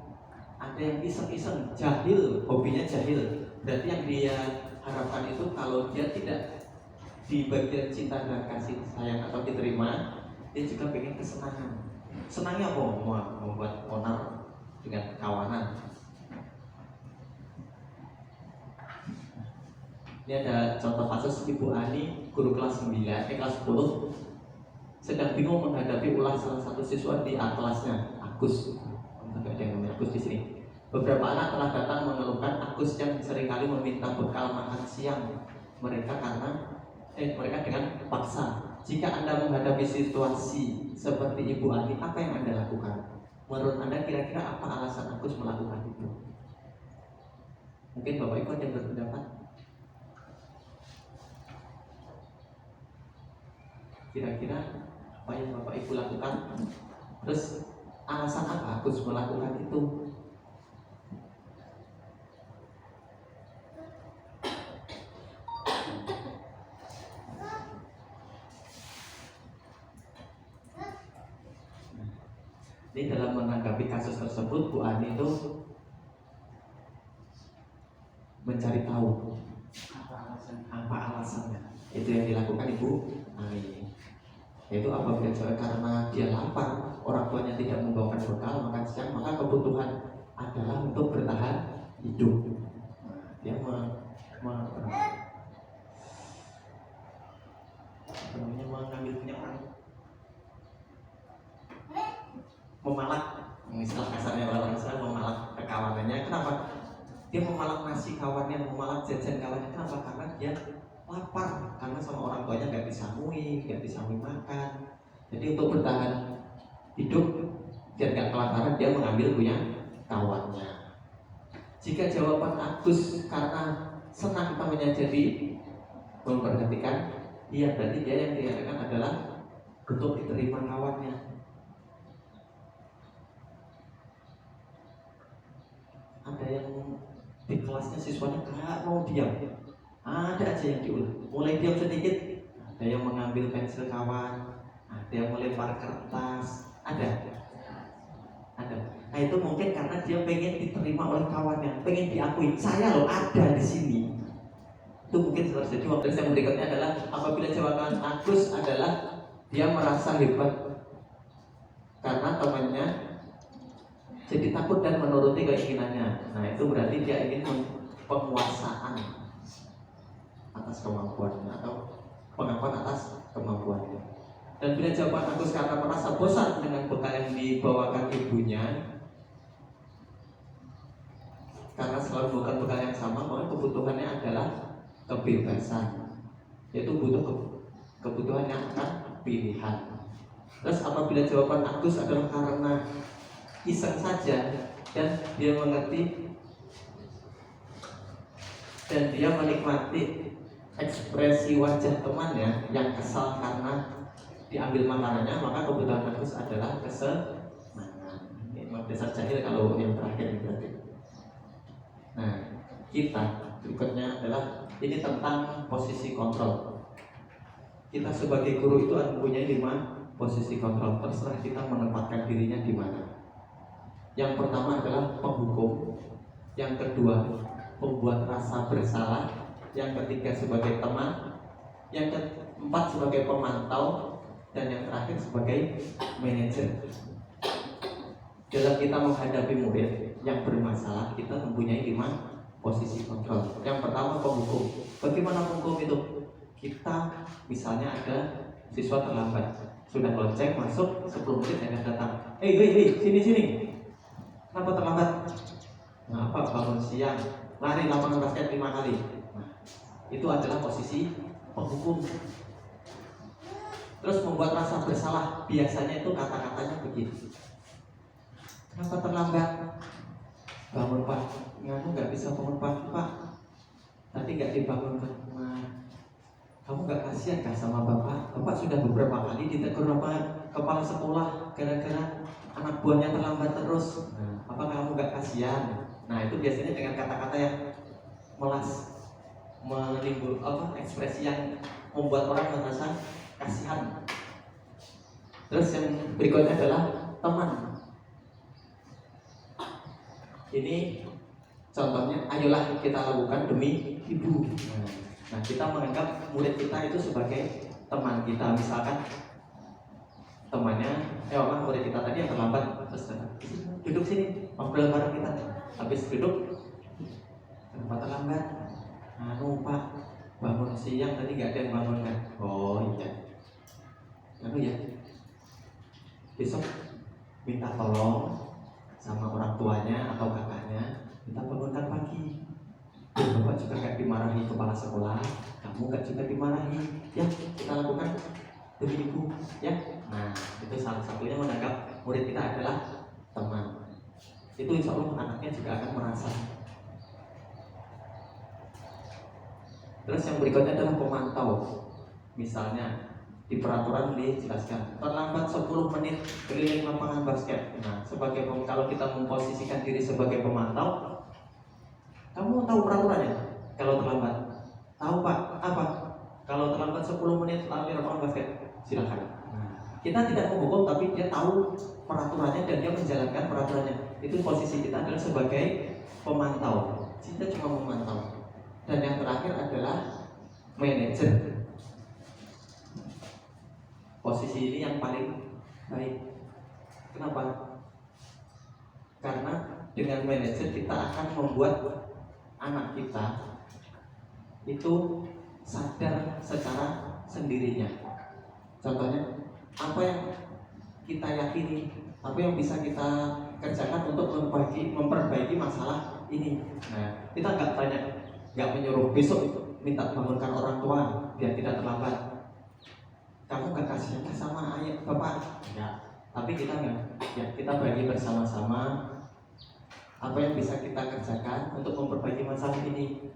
ada yang iseng-iseng, jahil, hobinya jahil. Berarti yang dia harapkan itu kalau dia tidak di bagian cinta dan kasih sayang atau diterima, dia juga pengen kesenangan. Senangnya apa? Membuat onar dengan kawanan. Ini ada contoh kasus Ibu Ani, guru kelas 9, kelas 10, sedang bingung menghadapi ulah salah satu siswa di kelasnya, Agus. Tidak ada yang namanya Agus di sini. Beberapa anak telah datang mengeluhkan Agus yang seringkali meminta bekal makan siang mereka dengan paksa. Jika Anda menghadapi situasi seperti Ibu Ani, apa yang Anda lakukan? Menurut Anda kira-kira apa alasan Agus melakukan itu? Mungkin Bapak Ibu ada yang berpendapat? Kira-kira apa yang Bapak Ibu lakukan? Terus alasan apa Agus melakukan itu? Ini dalam menanggapi kasus tersebut, Bu Ani itu mencari tahu apa alasannya. Itu yang dilakukan Ibu Ani. Yaitu apabila karena dia lapar, orang tuanya tidak membawakan bekal makan siang, maka kebutuhan adalah untuk bertahan hidup. Dia mengambil punya orang, memalak, istilah kasarnya orang Israel, memalak kawanannya. Kenapa? Dia memalak nasi kawannya, memalak jajan kawannya. Kenapa? Karena dia lapar, karena sama orang tuanya nggak bisa makan. Jadi untuk bertahan hidup biar nggak kelaparan, dia mengambil punya kawannya. Jika jawaban Agus karena senang utamanya jadi memperhatikan, iya, berarti dia yang dikatakan adalah untuk diterima kawannya. Ada yang di kelasnya siswanya nggak mau diam, ada aja yang diulang. Mulai diam sedikit, ada yang mengambil pensil kawan, ada yang melempar kertas, ada. Nah itu mungkin karena dia pengen diterima oleh kawannya, pengen diakui, saya loh ada di sini. Itu mungkin seperti itu. Terus yang berikutnya adalah apabila jawaban Agus adalah dia merasa hebat karena temannya jadi takut dan menuruti keinginannya. Nah itu berarti dia ingin penguasaan atas kemampuannya atau pengakuan atas kemampuannya. Dan bila jawaban Agus karena merasa bosan dengan bekal yang dibawakan ibunya, karena selalu bukan bekal yang sama, maka kebutuhannya adalah kebebasan, yaitu butuh kebutuhan yang akan pilihan. Terus apabila jawaban Agus adalah karena iseng saja dan dia mengerti dan dia menikmati ekspresi wajah temannya yang kesal karena diambil makanannya, maka kebutuhan Agus adalah kesenangan. Ini dasar jahil kalau yang terakhir berarti. Nah, kita berikutnya adalah ini tentang posisi kontrol. Kita sebagai guru itu mempunyai 5 posisi kontrol. Terserah kita menempatkan dirinya di mana. Yang pertama adalah penghukum, yang kedua pembuat rasa bersalah, yang ketiga sebagai teman, yang keempat sebagai pemantau, dan yang terakhir sebagai manajer. Dalam kita menghadapi murid yang bermasalah, kita mempunyai 5 posisi kontrol. Yang pertama penghukum. Bagaimana penghukum itu? Kita misalnya ada siswa terlambat, sudah lonceng masuk 10 menit yang datang. Hei, sini. Kenapa terlambat? Nah, apa bangun siang, lari lapangan basket 5 kali. Nah, itu adalah posisi penghukum. Terus membuat rasa bersalah, biasanya itu kata-katanya begini. Kenapa terlambat? Bangun Pak, kamu nggak bisa bangun pagi Pak. Tadi nggak dibangunkan. Nah, kamu nggak kasihan kah sama Bapak? Bapak sudah beberapa kali ditegur sama kepala sekolah gara-gara anak buahnya terlambat terus. Nah, apa kamu nggak kasihan? Nah, itu biasanya dengan kata-kata yang menimbul ekspresi yang membuat orang merasa kasihan. Terus yang berikutnya adalah teman. Ini contohnya, ayolah kita lakukan demi ibu. Nah, kita menganggap murid kita itu sebagai teman kita. Misalkan temannya, murid kita tadi yang terlambat, terus duduk sini, ngobrol bareng kita. Habis duduk, kenapa terlambat? Pak, bangun siang tadi nggak ada yang bangun kan? Oh iya. Lalu ya, besok minta tolong sama orang tuanya atau kakaknya, kita bangunkan pagi. Bapak juga gak dimarahi kepala sekolah, kamu gak juga dimarahi. Ya, kita lakukan demi ibu. Ya, nah itu salah satunya menganggap murid kita adalah teman. Itu insya Allah anaknya juga akan merasa. Terus yang berikutnya adalah pemantau. Misalnya di peraturan dijelaskan terlambat 10 menit keliling lapangan basket. Nah, kalau kita memposisikan diri sebagai pemantau, kamu tahu peraturannya? Kalau terlambat, tahu Pak? Apa? Kalau terlambat 10 menit keliling lapangan basket, silakan. Nah, kita tidak menghukum, tapi dia tahu peraturannya dan dia menjalankan peraturannya. Itu posisi kita adalah sebagai pemantau. Kita cuma memantau. Dan yang terakhir adalah manajer. Posisi ini yang paling baik. Kenapa? Karena dengan manajer kita akan membuat anak kita itu sadar secara sendirinya. Contohnya, apa yang kita yakini, apa yang bisa kita kerjakan untuk memperbaiki masalah ini. Nah, kita nggak menyuruh besok minta bangunkan orang tua biar tidak terlambat. Kamu gak kasihan sama ayah bapak? Ya, tapi kita bagi bersama-sama apa yang bisa kita kerjakan untuk memperbaiki masalah ini.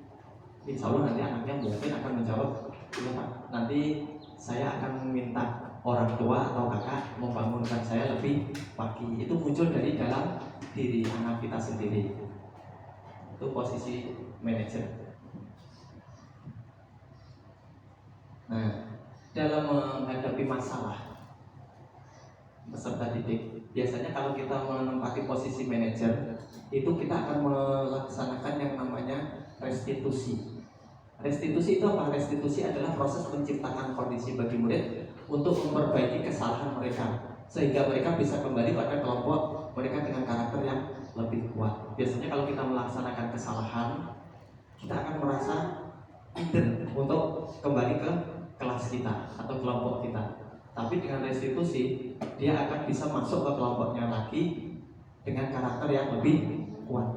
Insya Allah nanti anaknya mungkin akan menjawab, iya Pak, nanti saya akan minta orang tua atau kakak membangunkan saya lebih pagi. Itu muncul dari dalam diri anak kita sendiri. Itu posisi manajer. Nah, dalam menghadapi masalah peserta didik, biasanya kalau kita menempati posisi manajer, itu kita akan melaksanakan yang namanya restitusi. Restitusi itu apa? Restitusi adalah proses menciptakan kondisi bagi murid untuk memperbaiki kesalahan mereka, sehingga mereka bisa kembali pada kelompok mereka dengan karakter yang lebih kuat. Biasanya kalau kita melaksanakan kesalahan, kita akan merasa minder untuk kembali ke kelas kita atau kelompok kita. Tapi dengan restitusi, dia akan bisa masuk ke kelompoknya lagi dengan karakter yang lebih kuat.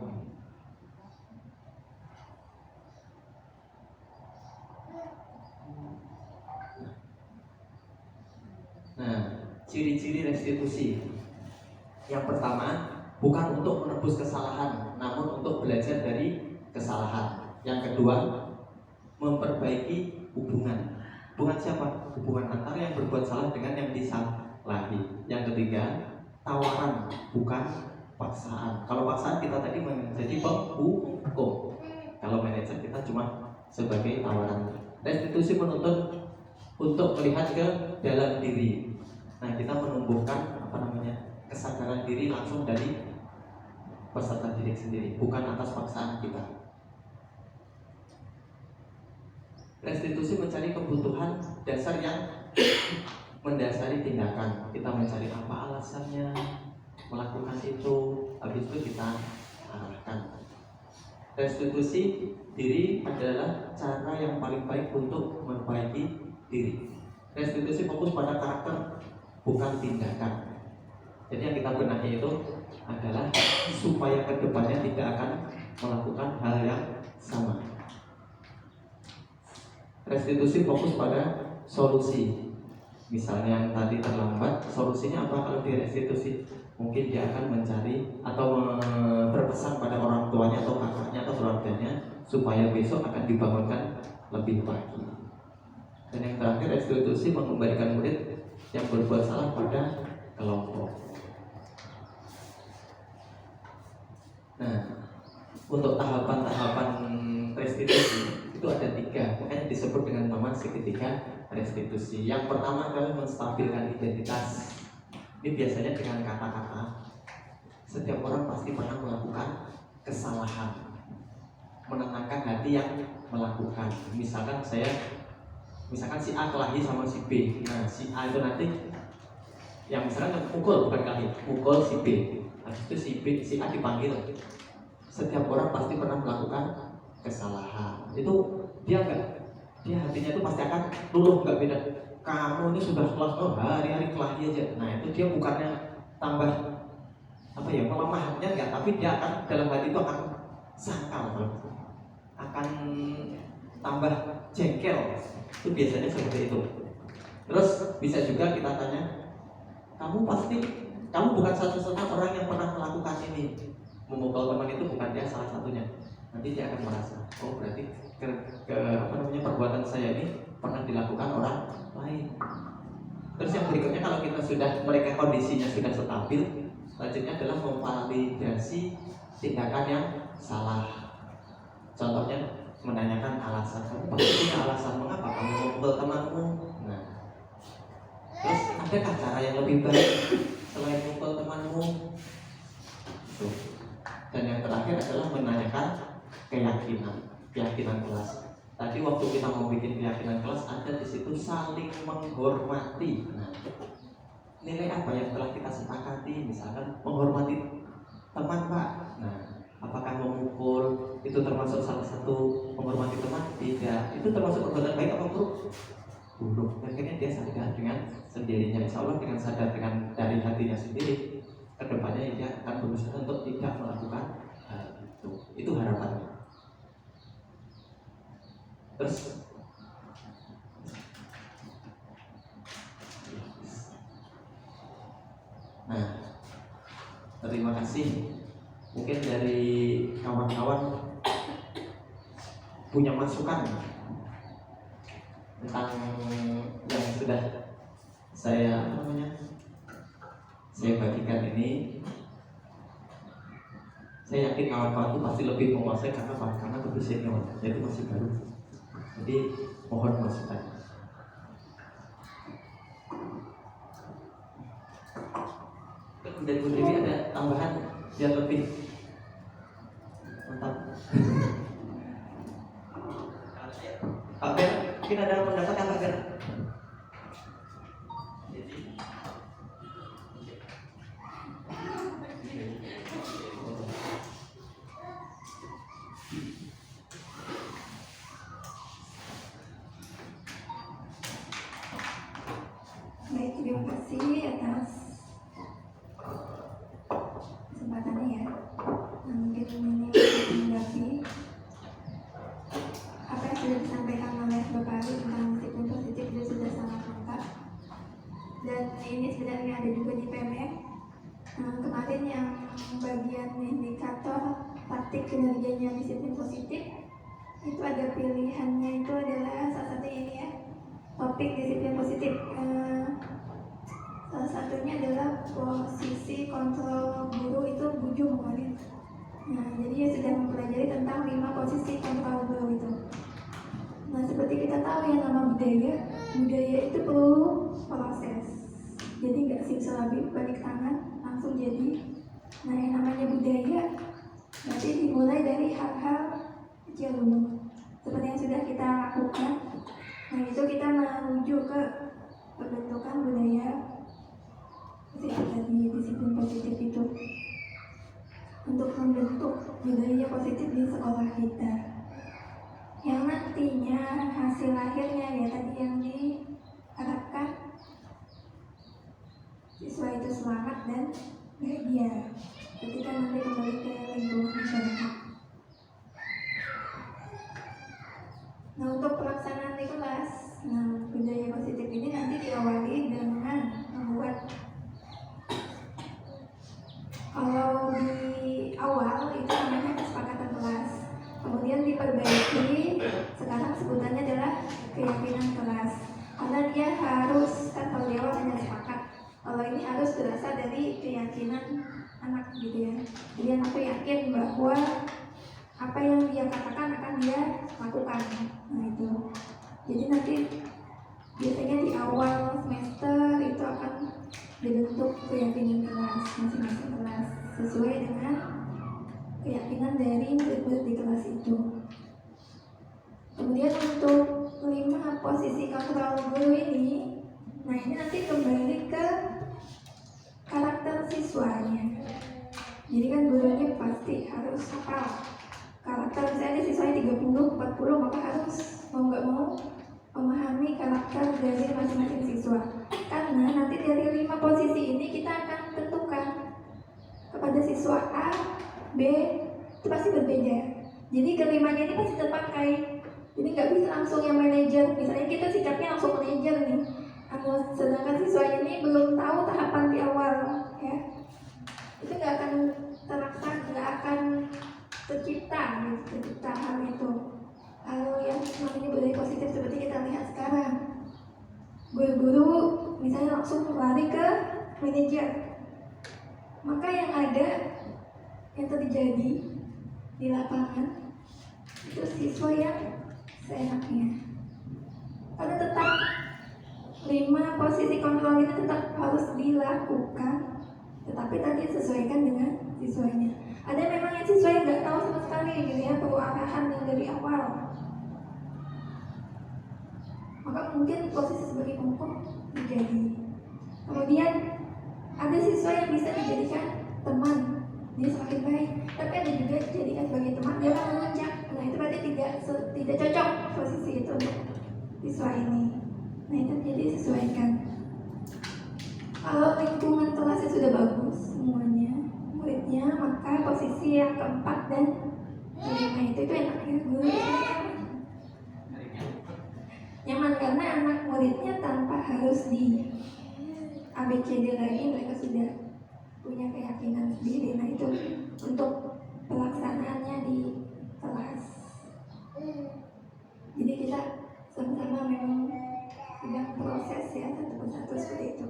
Nah, ciri-ciri restitusi. Yang pertama, bukan untuk menebus kesalahan, namun untuk belajar dari kesalahan. Yang kedua, memperbaiki hubungan. Hubungan siapa? Hubungan antara yang berbuat salah dengan yang disalahi. Yang ketiga, tawaran, bukan paksaan. Kalau paksaan kita tadi menjadi penghukum. Kalau manajer kita cuma sebagai tawaran. Restitusi menuntut untuk melihat ke dalam diri. Nah, kita menumbuhkan kesadaran diri langsung dari peserta didik sendiri, bukan atas paksaan kita. Restitusi mencari kebutuhan dasar yang mendasari tindakan. Kita mencari apa alasannya melakukan itu, habis itu kita arahkan. Restitusi diri adalah cara yang paling baik untuk memperbaiki diri. Restitusi fokus pada karakter, bukan tindakan. Jadi yang kita benahi itu adalah supaya kedepannya tidak akan melakukan hal yang sama. Restitusi fokus pada solusi. Misalnya yang tadi terlambat, solusinya apa kalau direstitusi? Mungkin dia akan mencari atau berpesan pada orang tuanya atau kakaknya atau keluarganya supaya besok akan dibangunkan lebih pagi. Dan yang terakhir, restitusi mengembalikan murid yang berbuat salah pada kelompok. Nah, untuk tahapan-tahapan restitusi itu ada 3, makanya disebut dengan nama segitiga restitusi. Yang pertama adalah menstabilkan identitas. Ini biasanya dengan kata-kata. Setiap orang pasti pernah melakukan kesalahan, menenangkan hati yang melakukan. Misalkan si A kelahi sama si B. Nah, si A itu nanti yang misalkan pukul, bukan kelahi, pukul si B. Habis itu si A dipanggil. Setiap orang pasti pernah melakukan kesalahan. Itu dia hatinya itu pasti akan luluh, nggak beda. Kamu ini sudah hari-hari kelahi aja. Nah, itu dia bukannya tambah melemah hatinya enggak, tapi dia akan dalam hati itu akan sangkal, akan tambah jengkel. Itu biasanya seperti itu. Terus bisa juga kita tanya, kamu bukan satu-satunya orang yang pernah melakukan ini. Memukul teman itu bukan dia salah satunya. Nanti dia akan merasa, oh berarti perbuatan saya ini pernah dilakukan orang lain. Terus yang berikutnya, kalau mereka kondisinya sudah stabil, selanjutnya adalah memvalidasi tindakan yang salah. Contohnya menanyakan alasan. Kamu pasti punya alasan mengapa kamu memukul temanmu. Nah, terus adakah cara yang lebih baik selain memukul temanmu? Tuh. Dan yang terakhir adalah menanyakan keyakinan kelas. Tadi waktu kita mau bikin keyakinan kelas, ada di situ saling menghormati. Nah, nilai apa yang telah kita sepakati? Misalkan menghormati teman, Pak. Nah, apakah memukul itu termasuk salah satu menghormati teman? Tidak. Itu termasuk perbuatan baik apa buruk? Buruk. Akhirnya dia sadar dengan sendirinya. Insya Allah dengan sadar dengan dari hatinya sendiri, kedepannya dia akan berusaha untuk tidak melakukan hal itu. Itu harapannya. Terus nah, terima kasih. Mungkin dari kawan-kawan punya masukan tentang yang sudah saya bagikan ini. Saya yakin kawan-kawan itu pasti lebih menguasai karena lebih senior, jadi masih baru. Jadi mohon masukan. Dari Bu Dewi ada tambahan yang lebih mantap. Pak Ben, mungkin ada pendapat yang berbeda. Baik, terima kasih atas kesempatannya ya. Mungkin ini menanggapi apa yang sudah disampaikan oleh Bapak Ali tentang disiplin positif itu sudah sangat lengkap. Dan ini sebenarnya ada juga di PMF. Kemarin yang bagian indikator taktik kinerjanya disiplin positif itu ada pilihannya, itu adalah salah satunya ini ya, topik disiplin positif. Salah satunya adalah posisi kontrol guru itu bujung kemarin. Nah, jadi dia sudah mempelajari tentang 5 posisi kontrol guru itu. Nah, seperti kita tahu yang nama budaya itu perlu proses. Jadi nggak simsalabim balik tangan langsung jadi. Nah, yang namanya budaya berarti dimulai dari hal-hal kecil dulu. Seperti yang sudah kita lakukan. Nah, itu kita menuju ke pembentukan budaya tadi disiplin positif itu, untuk membentuk budaya positif di sekolah kita, yang nantinya hasil akhirnya ya tadi yang diharapkan siswa itu selamat dan bahagia ketika nanti kembali ke lingkungan masyarakat. Nah, untuk pelaksanaan di kelas, budaya positif ini nanti diawali dengan membuat, kalau di awal itu namanya kesepakatan kelas, kemudian diperbaiki, sekarang sebutannya adalah keyakinan kelas, karena dia harus, kan kalau di awal hanya sepakat, kalau ini harus berasal dari keyakinan anak gitu ya. Jadi anak itu yakin bahwa apa yang dia katakan akan dia lakukan. Nah itu, jadi nanti biasanya di awal semester itu akan dibentuk keyakinan kelas masing-masing kelas sesuai dengan keyakinan dari murid-murid di kelas itu. Kemudian untuk 5 posisi kontrol guru ini, nah ini nanti kembali ke karakter siswanya. Jadi kan gurunya pasti harus hafal karakter, misalnya siswanya 30, 40, maka harus mau nggak mau memahami karakter dari masing-masing siswa. Karena nanti dari 5 posisi ini kita akan tentukan kepada siswa A, B itu pasti berbeda. Jadi kelimanya ini pasti terpakai. Jadi nggak bisa langsung yang manajer. Misalnya kita sikapnya langsung manajer nih. Sedangkan siswa ini belum tahu tahapan di awal, ya. Itu nggak akan terlaksana, nggak akan tercipta hal itu. Kalau yang namanya budaya positif seperti kita lihat sekarang, guru-guru misalnya langsung lari ke manajer, maka yang ada yang terjadi di lapangan itu siswa yang seenaknya. Karena tetap 5 posisi kontrol ini tetap harus dilakukan, tetapi tadi sesuaikan dengan siswanya. Ada memang yang siswa yang nggak tahu sama sekali gitu ya, perlu arahan yang dari awal, maka mungkin posisi sebagai penghukum menjadi. Kemudian ada siswa yang bisa dijadikan teman, dia semakin baik, tapi ada juga dijadikan sebagai teman dia akan melonjak. Nah itu berarti tidak cocok posisi itu untuk siswa ini. Nah itu jadi sesuaikan. Kalau lingkungan kelasnya sudah bagus semuanya, muridnya, maka posisi yang keempat dan kelima itu enaknya guru nyaman karena anak muridnya tanpa harus di ABCD lagi, mereka sudah punya keyakinan sendiri. Nah itu untuk pelaksanaannya di kelas. Jadi kita sama-sama memang sedang proses ya, satu persatu seperti itu.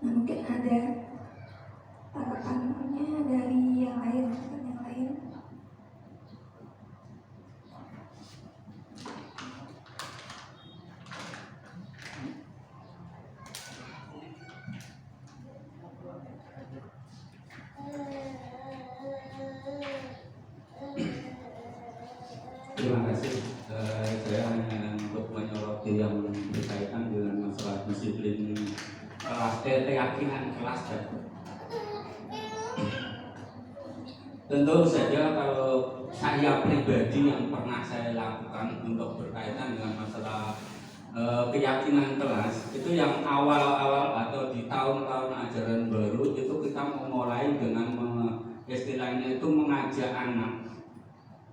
Nah mungkin ada tanggapannya dari yang lain, Terima kasih. Saya hanya untuk menyoroti yang berkaitan dengan masalah disiplin kelas, keyakinan kelas. Tentu saja kalau saya pribadi yang pernah saya lakukan untuk berkaitan dengan masalah keyakinan kelas, itu yang awal-awal atau di tahun-tahun ajaran baru itu kita memulai dengan istilahnya itu mengajak anak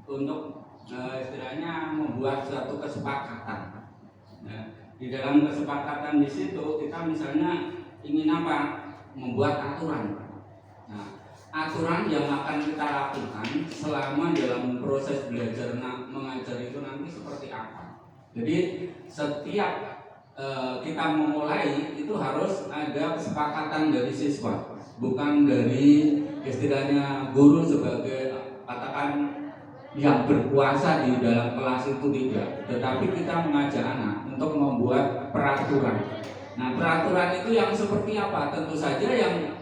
untuk istilahnya membuat suatu kesepakatan. Nah, di dalam kesepakatan di situ kita misalnya ingin apa? Membuat aturan. Nah, aturan yang akan kita lakukan selama dalam proses belajar mengajar itu nanti seperti apa. Jadi setiap kita memulai itu harus ada kesepakatan dari siswa, bukan dari istilahnya guru sebagai katakan yang berkuasa di dalam kelas itu tidak, tetapi kita mengajak anak untuk membuat peraturan. Nah, peraturan itu yang seperti apa? Tentu saja yang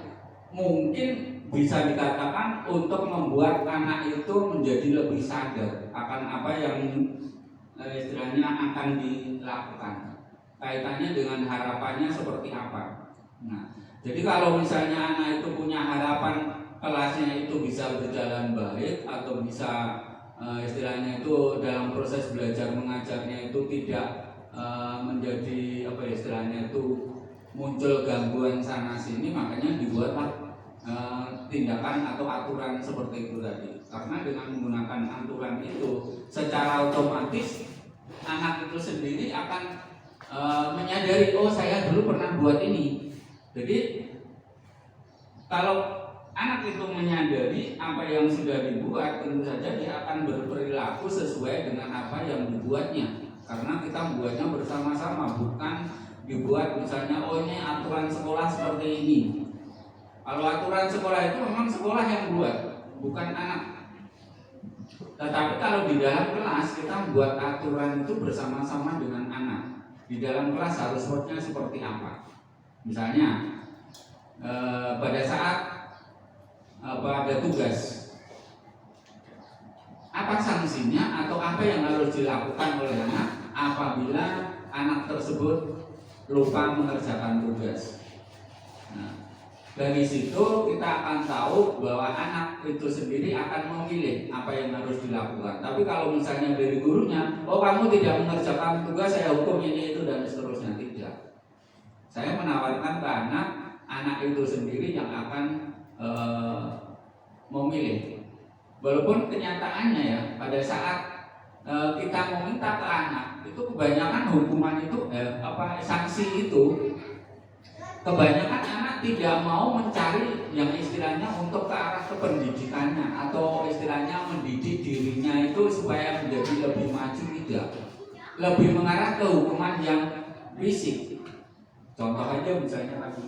mungkin bisa dikatakan untuk membuat anak itu menjadi lebih sadar akan apa yang istilahnya akan dilakukan. Kaitannya dengan harapannya seperti apa. Nah, jadi kalau misalnya anak itu punya harapan kelasnya itu bisa berjalan baik atau bisa istilahnya itu dalam proses belajar mengajarnya itu tidak menjadi apa istilahnya itu muncul gangguan sana sini, makanya dibuatlah tindakan atau aturan seperti itu tadi. Karena dengan menggunakan aturan itu secara otomatis anak itu sendiri akan menyadari, oh saya dulu pernah buat ini. Jadi kalau anak itu menyadari apa yang sudah dibuat, tentu saja dia akan berperilaku sesuai dengan apa yang dibuatnya. Karena kita membuatnya bersama-sama, bukan dibuat misalnya, oh ini aturan sekolah seperti ini. Kalau aturan sekolah itu memang sekolah yang buat, bukan anak. Tetapi kalau di dalam kelas kita buat aturan itu bersama-sama dengan anak. Di dalam kelas harusnya seperti apa? Misalnya pada saat ada tugas, apa sanksinya atau apa yang harus dilakukan oleh anak apabila anak tersebut lupa mengerjakan tugas. Nah, dari situ kita akan tahu bahwa anak itu sendiri akan memilih apa yang harus dilakukan. Tapi kalau misalnya dari gurunya, oh kamu tidak mengerjakan tugas, saya hukum ini itu dan seterusnya, tidak. Saya menawarkan ke anak itu sendiri yang akan memilih. Walaupun kenyataannya ya pada saat kita meminta ke anak itu kebanyakan hukuman itu sanksi itu kebanyakan anak tidak mau mencari yang istilahnya untuk ke arah kependidikannya atau istilahnya mendidik dirinya itu supaya menjadi lebih maju, tidak, lebih mengarah ke hukuman yang fisik. Contoh aja misalnya tadi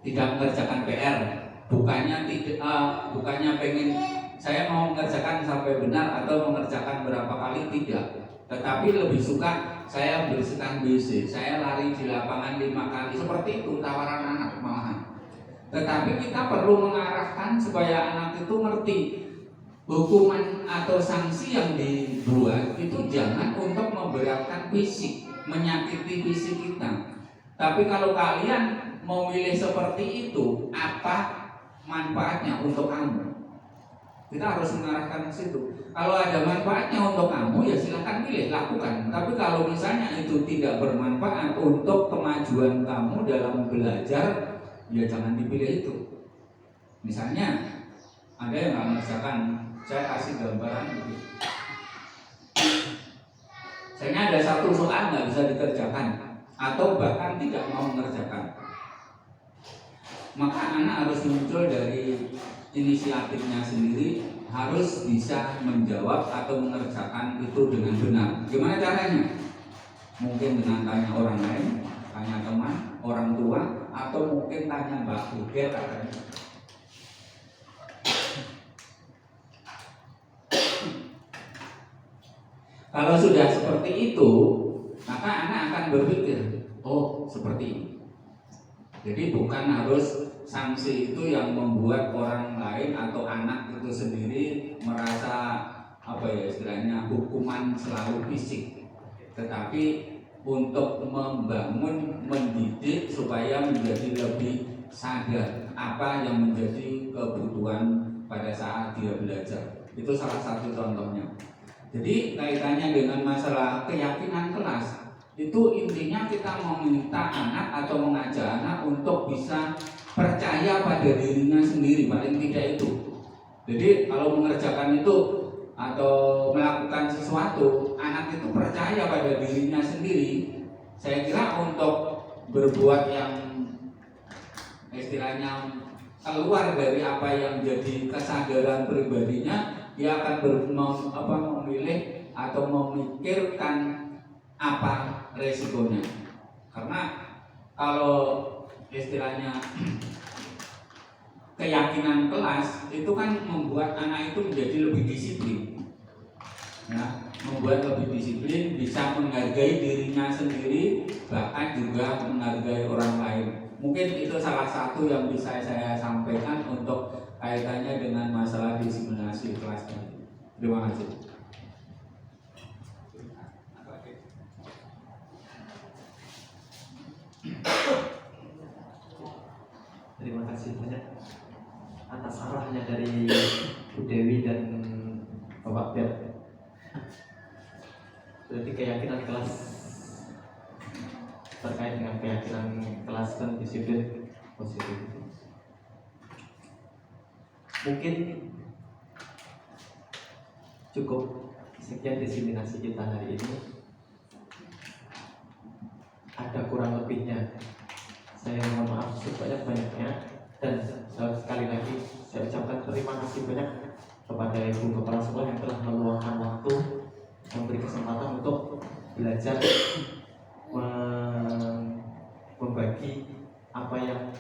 tidak mengerjakan PR, bukannya pengen saya mau mengerjakan sampai benar atau mengerjakan berapa kali, tidak, tetapi lebih suka saya bersihkan WC, saya lari di lapangan 5 kali, seperti itu tawaran anak malahan. Tetapi kita perlu mengarahkan supaya anak itu ngerti hukuman atau sanksi yang dibuat itu jangan untuk memberatkan fisik, menyakiti fisik kita. Tapi kalau kalian memilih seperti itu, apa manfaatnya untuk kamu? Kita harus mengarahkan ke situ. Kalau ada manfaatnya untuk kamu, ya silakan pilih, lakukan. Tapi kalau misalnya itu tidak bermanfaat untuk kemajuan kamu dalam belajar, ya jangan dipilih itu. Misalnya ada yang nggak mengerjakan, saya kasih gambaran gitu. Misalnya ada satu soal nggak bisa dikerjakan, atau bahkan tidak mau mengerjakan, maka anak harus muncul dari inisiatifnya sendiri, harus bisa menjawab atau mengerjakan itu dengan benar. Gimana caranya? Mungkin dengan tanya orang lain, tanya teman, orang tua, atau mungkin tanya Mbak Buget katanya. Kalau sudah seperti itu, maka anak akan berpikir, oh seperti ini. Jadi bukan harus sanksi itu yang membuat orang lain atau anak itu sendiri merasa istilahnya hukuman selalu fisik, tetapi untuk membangun, mendidik supaya menjadi lebih sadar apa yang menjadi kebutuhan pada saat dia belajar. Itu salah satu contohnya. Jadi kaitannya dengan masalah keyakinan kelas, itu intinya kita meminta anak atau mengajak anak untuk bisa percaya pada dirinya sendiri, paling tidak itu. Jadi kalau mengerjakan itu atau melakukan sesuatu, anak itu percaya pada dirinya sendiri. Saya kira untuk berbuat yang istilahnya keluar dari apa yang jadi kesadaran pribadinya, dia akan memilih atau memikirkan apa resikonya. Karena kalau istilahnya keyakinan kelas itu kan membuat anak itu menjadi lebih disiplin, ya, membuat lebih disiplin, bisa menghargai dirinya sendiri, bahkan juga menghargai orang lain. Mungkin itu salah satu yang bisa saya sampaikan untuk kaitannya dengan masalah diskriminasi kelas tadi. Terima kasih. Terima kasih banyak atas arahnya dari Bu Dewi dan Bapak Bel. Berarti keyakinan kelas terkait dengan keyakinan kelas dan disiplin positif. Mungkin cukup sekian diseminasi kita hari ini. Ada kurang lebihnya, saya mohon maaf sebanyak-banyaknya, dan sekali lagi saya ucapkan terima kasih banyak kepada Ibu Kepala Sekolah yang telah meluangkan waktu, memberi kesempatan untuk belajar, membagi apa yang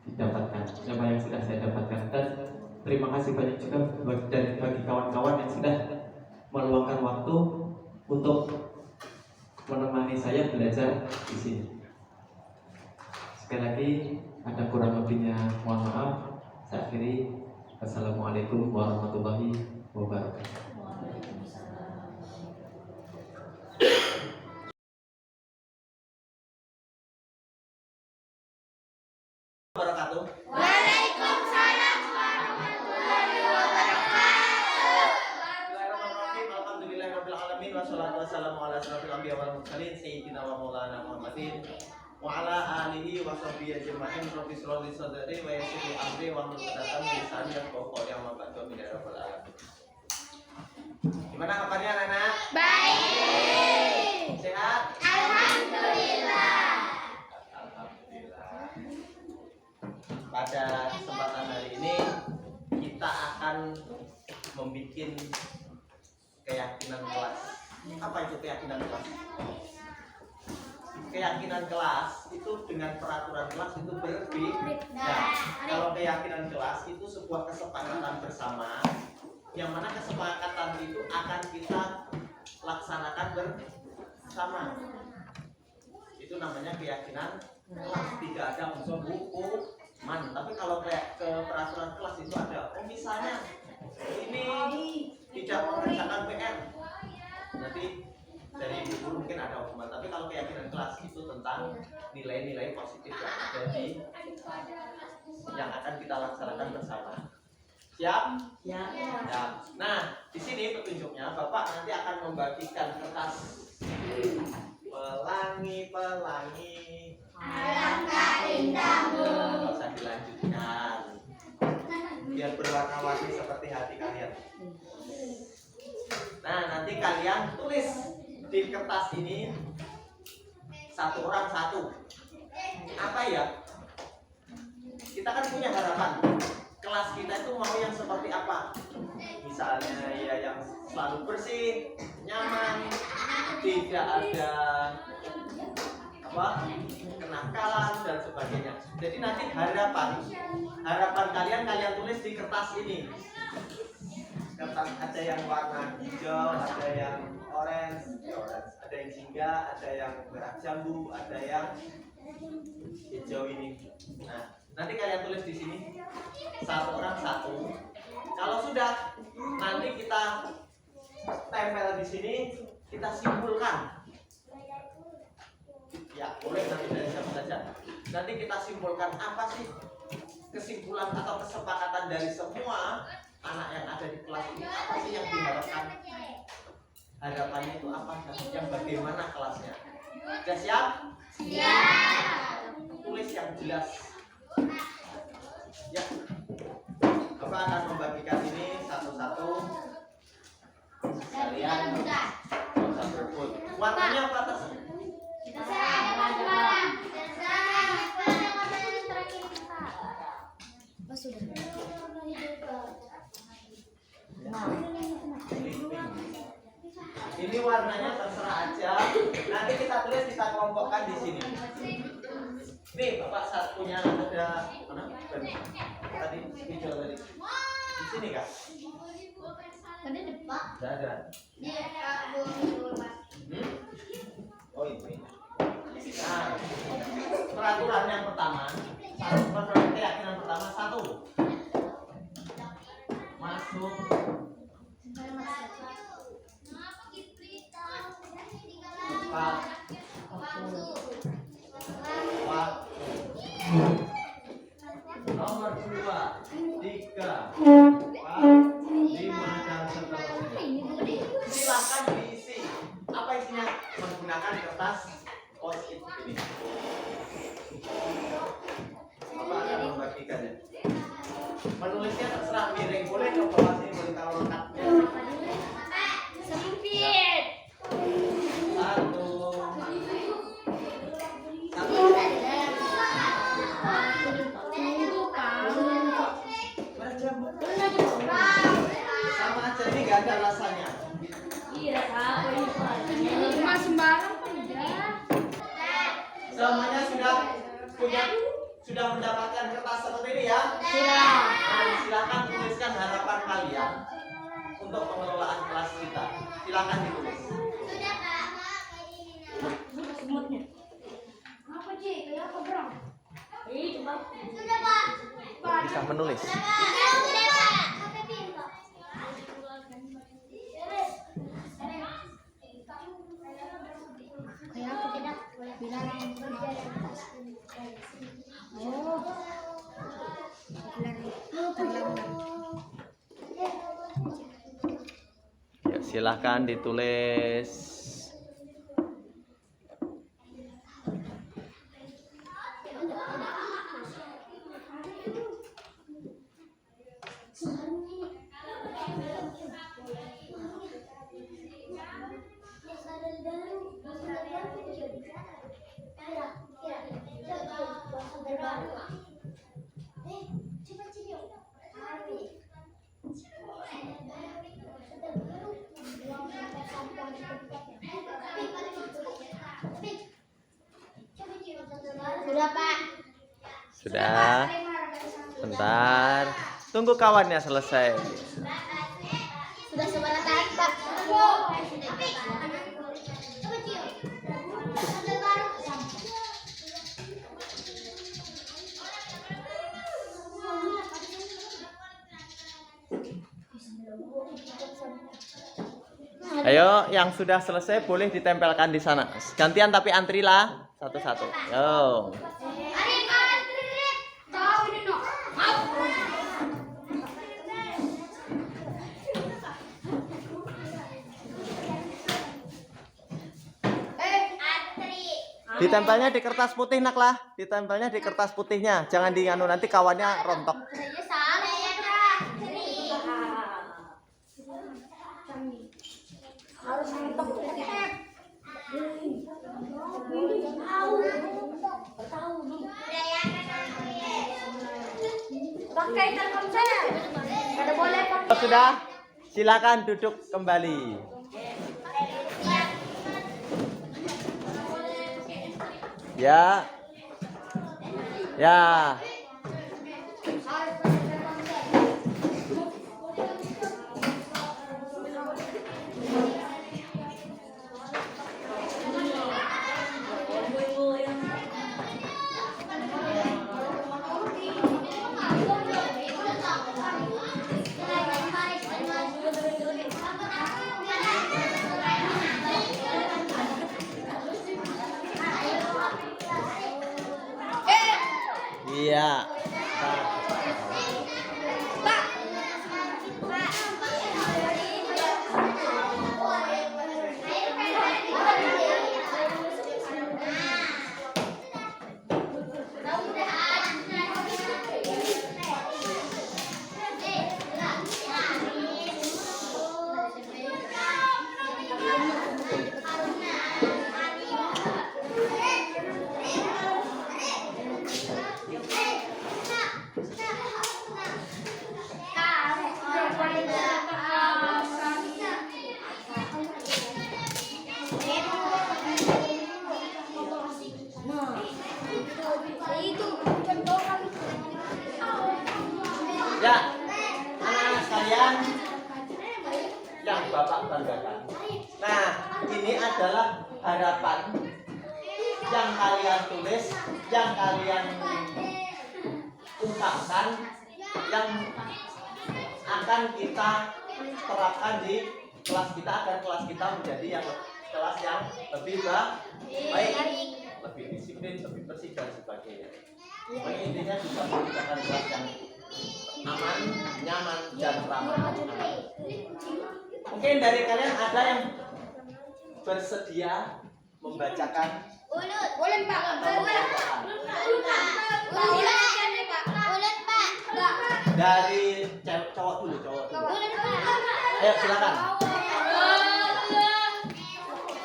didapatkan, apa yang sudah saya dapatkan, dan terima kasih banyak juga bagi kawan-kawan yang sudah meluangkan waktu untuk menemani saya belajar di sini. Sekali lagi, ada kurang lebihnya mohon maaf. Saya akhiri. Assalamualaikum warahmatullahi wabarakatuh. Wabarakatuh. Waalaikumsalam warahmatullahi wabarakatuh. Bismillahirrahmanirrahim. Alhamdulillahirabbil alamin wassalatu wassalamu ala asyrofil anbiya'i wal mursalin sayyidina wa maulana Muhammadin wa ala alihi wa sahbihi ajma'in. Rabbi shrah li sadri wa yassir li amri wa hlul 'uqdatam min lisani yafqahu qawli. Amma ba'du. Amin ya rabbal alamin. Gimana kabarnya anak-anak? Baik. Sehat? Alhamdulillah. Alhamdulillah. Pada kesempatan hari ini kita akan membuat keyakinan kelas. Apa itu keyakinan kelas? Keyakinan kelas itu dengan peraturan kelas itu berbeda. Kalau keyakinan kelas itu sebuah kesepakatan bersama, yang mana kesepakatan itu akan kita laksanakan bersama. Itu namanya keyakinan kelas. Tidak ada unsur hukuman. Tapi kalau kayak ke peraturan kelas itu ada, oh misalnya ini tidak mengerjakan PR, nanti dari guru mungkin ada hukuman. Tapi kalau keyakinan kelas itu tentang nilai-nilai positif yang ada di yang akan kita laksanakan bersama. Siap? Ya. Nah, di sini petunjuknya Bapak nanti akan membagikan kertas pelangi. Alangkah indahmu. Nggak usah dilanjutkan. Biar berwarna-warni seperti hati kalian. Nah, nanti kalian tulis di kertas ini satu orang satu. Apa ya? Kita kan punya harapan. Kelas kita itu mau yang seperti apa? Misalnya ya yang selalu bersih, nyaman, tidak ada kenakalan dan sebagainya. Jadi nanti harapan kalian tulis di kertas ini. Kertas ada yang warna hijau, ada yang orange, ada yang jingga, ada yang merah jambu, ada yang hijau ini. Nah, nanti kalian tulis di sini satu orang satu. Kalau sudah, nanti kita tempel di sini, kita simpulkan. Ya, boleh nanti dari siapa saja. Nanti kita simpulkan apa sih kesimpulan atau kesepakatan dari semua anak yang ada di kelas ini. Apa sih yang diharapkan? Harapannya itu apa? Yang bagaimana kelasnya? Sudah siap? Siap. Tulis yang jelas. Ya, Bapak akan membagikan ini satu-satu. Kalian nggak usah berebut. Warnanya apa atas? Ini warnanya terserah aja. Nanti kita tulis, kita kelompokkan di sini. Nih, Bapak saat punya ada mana? Tadi hijau tadi. Di sini kak? Tadi depan. Tidak ada. Iya, Kak. Oh ini. Nah, peraturan yang pertama, peraturan keyakinan pertama satu. Masuk. Empat. Nomor 2, 3, 4, 5 dan seterusnya. Silakan diisi. Apa isinya? Menggunakan kertas post-it ini. Apa akan membagikannya? Menulisnya terserah, miring boleh, ke bawah sini boleh, kalau lengkapnya. Sempit. Satu. Sama aja, ini gak ada rasanya. Iya, apa ini? Cuma sembarang kan ya. Semuanya sudah punya Sudah mendapatkan kertas seperti ini ya? Silakan tuliskan harapan kalian untuk pengelolaan kelas kita. Silakan ditulis. Sudah, Pak. Apa sih? Kayak apa, Bro? Sudah, Pak. Bisa menulis. Sudah, Pak. Sampai pintu. Kayak aku tidak boleh bilang Ya, silahkan ditulis. Sudah, Pak. Sudah. Bentar. Tunggu kawannya selesai. Sudah seberapa tarik, Pak? Ayo, yang sudah selesai boleh ditempelkan di sana. Gantian tapi antrilah satu-satu. Yo. Ditempelnya di kertas putih nak lah. Ditempelnya di kertas putihnya. Jangan di anu, nanti kawannya rontok. Harus mentok pakai Telkomsel. Kada boleh pakai. Sudah, silakan duduk kembali. Ya. Ya. Iya. Ya, anak-anak sekalian yang Bapak banggakan. Nah, ini adalah harapan yang kalian tulis, yang kalian ungkapkan, yang akan kita terapkan di kelas kita agar kelas kita menjadi kelas yang lebih baik, lebih disiplin, lebih bersih dan sebagainya. Pokoknya intinya bisa menciptakan kelas yang aman, nyaman, dan ramah. Mungkin dari kalian ada yang bersedia membacakan Boleh, Pak. dari cowok dulu. Ayo silakan.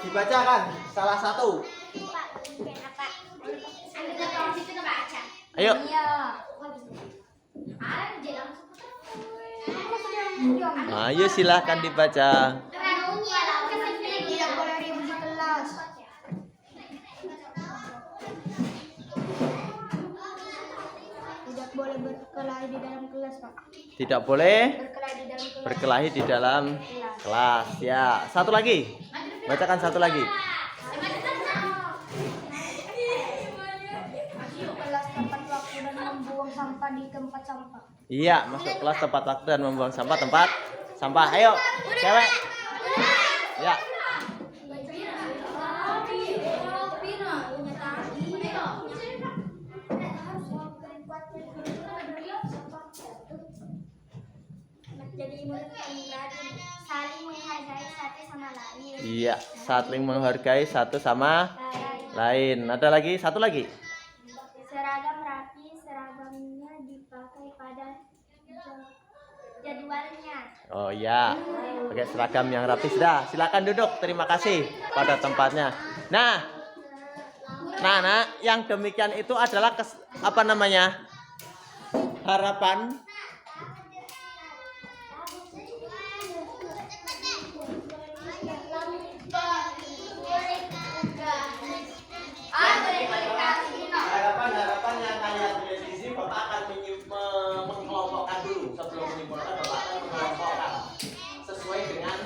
Dibacakan salah satu. Ayo. Ayo silahkan dibaca. Tidak boleh ribut di kelas. berkelahi di dalam kelas, Pak. Tidak boleh Berkelahi di dalam kelas. berkelahi di dalam kelas. Ya, satu lagi. Bacakan satu lagi. Masuk kelas tempat waktu dan membuang sampah di tempat sampah. Iya, masuk kelas tepat waktu dan membuang sampah tempat sampah. Ayo, cewek. Ya. Jadi saling menghargai satu sama lain. Iya, saling menghargai satu sama lain. Ada lagi, satu lagi. Seragam rapi, seragamnya dipakai pada jadwalnya. Oh iya, pakai seragam yang rapi sudah. Silakan duduk. Terima kasih pada tempatnya. Nah, yang demikian itu adalah apa namanya? Harapan. Harapan yang kalian tulis di sini, Bapak akan mengelompokkan dulu. Sebelum menyimpulkan, Bapak akan mengelompokkan sesuai dengan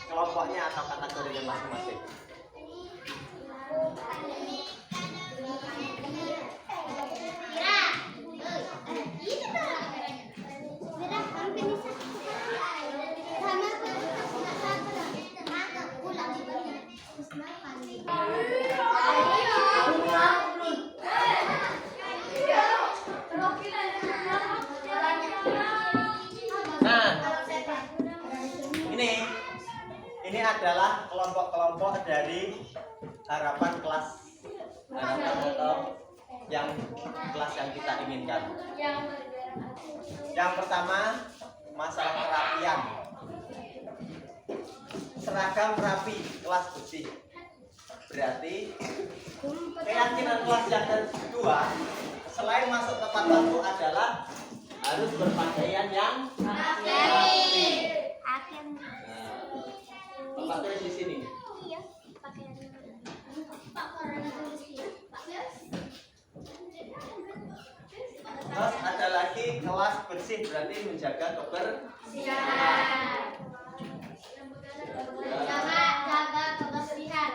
kelompoknya atau kategorinya masing-masing. Ini adalah kelompok-kelompok dari harapan kelas atau yang kelas yang kita inginkan. Yang pertama, masalah kerapian. Seragam rapi, kelas bersih. Berarti keyakinan kelas yang kedua, selain masuk tepat waktu adalah harus berpakaian yang rapi. Bapak tulis di sini. Iya, pakaian. Terus ada lagi kelas bersih, berarti menjaga kebersihan. Jaga kebersihan.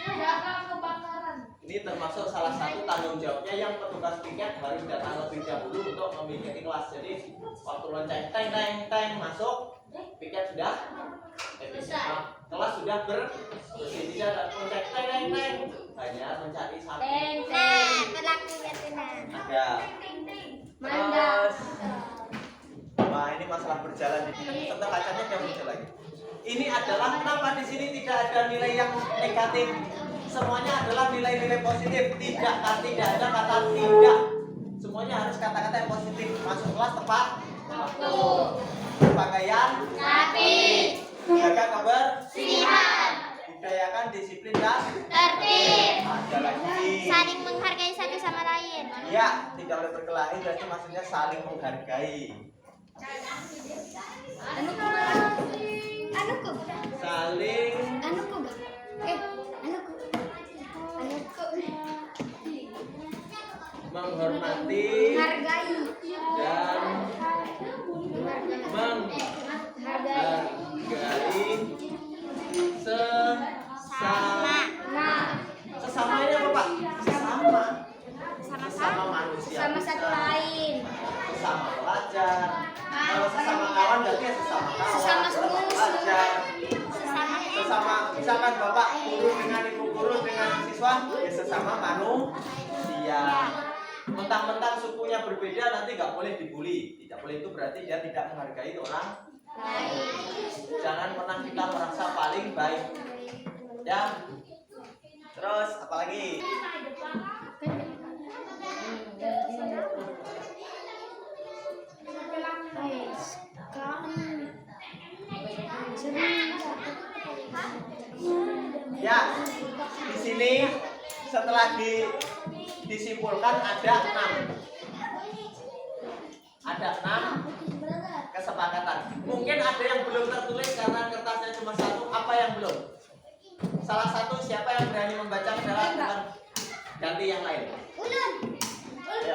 Jaga kebakaran. Ini termasuk salah satu tanggung jawabnya yang petugas piket harus datang lebih dahulu untuk memiliki kelas. Jadi waktu lonceng teng masuk, piket sudah kelas sudah bersih. Tidak ada lonceng teng, hanya mencari satu. Berlaku veteran. Ada. Terus, wah ini masalah berjalan di sini. Setelah kacanya dia muncul lagi. Ini adalah kenapa di sini tidak ada nilai yang negatif. Semuanya adalah nilai-nilai positif. Tidak ada kata tidak. Semuanya harus kata-kata yang positif. Masuk kelas tepat waktu. Pakaian rapi. Jaga kebersihan. Budayakan disiplin dan Tertib. ada lagi. Saling menghargai satu sama lain. Ya, tidak boleh berkelahi. Berarti maksudnya saling menghargai. Saling menghormati Hargai. dan menghargai sesama ini apa Pak? Sesama manusia, Sama satu lain. sesama pelajar. Kalau sesama kawan berarti ya sesama kawan, Sesama pelajar, Sesama misalkan Bapak guru dengan ibu guru dengan siswa ya sesama manusia. Mentang-mentang sukunya berbeda nanti nggak boleh dibully. Tidak boleh, itu berarti dia tidak menghargai orang lain. Jangan pernah kita merasa paling baik. Ya. Terus apalagi? Ya, di sini setelah disimpulkan ada 6 kesepakatan. Mungkin ada yang belum tertulis karena kertasnya cuma satu. Apa yang belum? Salah satu siapa yang berani membaca adalah dan Ganti yang lain. Ulun. Ayo,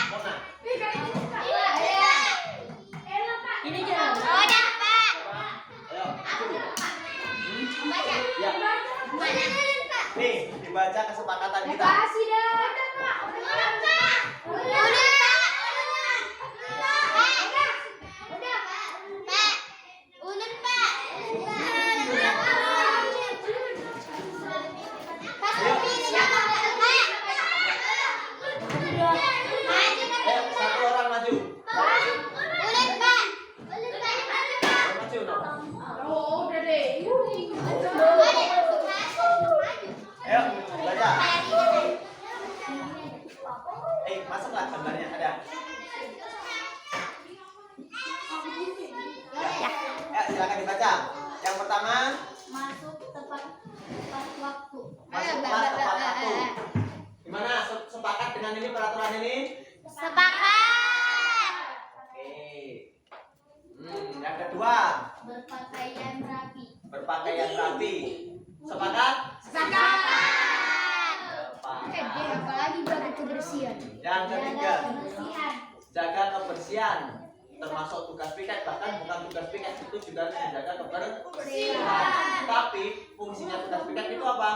Mona. Ini jalan. Oh, dah, Pak. Ayo, maju. Baca. Ya. Mana ulun, Pak? Nih, dibaca kesepakatan kita. Kasih dah. Pak. Ulun, Pak. Ulun, Pak. Udah, Pak. Pak. Ulun, Pak. Ayo, satu orang maju. Ulun, Pak. Maju, no. Ayo, baca. Masuklah gambarnya ada. Ya, silakan dibaca. Yang pertama, Masuk tepat waktu. masuk kelas tepat waktu. Gimana? Sepakat dengan ini peraturan ini? Sepakat. Oke. Yang kedua, Berpakaian rapi. berpakaian rapi. Sepakat? Sepakat. Sepakat. Apalagi jaga kebersihan. Yang ketiga, Kebersihan. jaga kebersian, termasuk tugas piket, bahkan bukan tugas piket itu juga menjaga kebersihan. Tapi fungsinya tugas piket itu apa?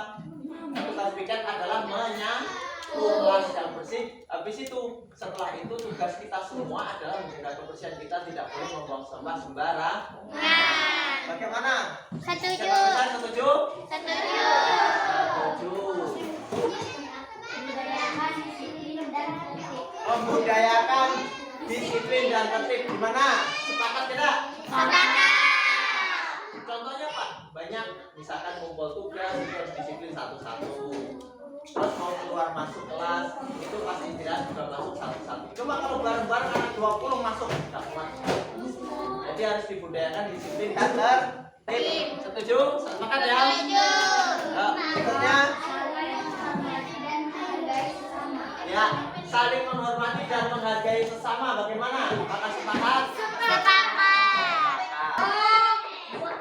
Tugas piket adalah menyapu kelas yang bersih. Habis itu, setelah itu tugas kita semua adalah menjaga kebersihan. Kita tidak boleh membuang sampah sembarang. Bagaimana? Setuju. Siapa setuju? Setuju. Setuju. Membudayakan disiplin dan tertib. Membudayakan disiplin dan tertib. Gimana? Sepakat tidak? Sepakat. Contohnya Pak, banyak misalkan ngumpul tugas itu harus disiplin satu-satu. Terus mau keluar masuk kelas itu pas istirahat juga masuk satu-satu. Cuma kalau bareng-bareng anak 20 masuk tidak kuat. Jadi harus dibudayakan disiplin dan tertib. Setuju? Sepakat ya? Setuju. Ya, berikutnya ya, saling menghormati dan menghargai sesama. Bagaimana? Apakah sepakat? Sepakat.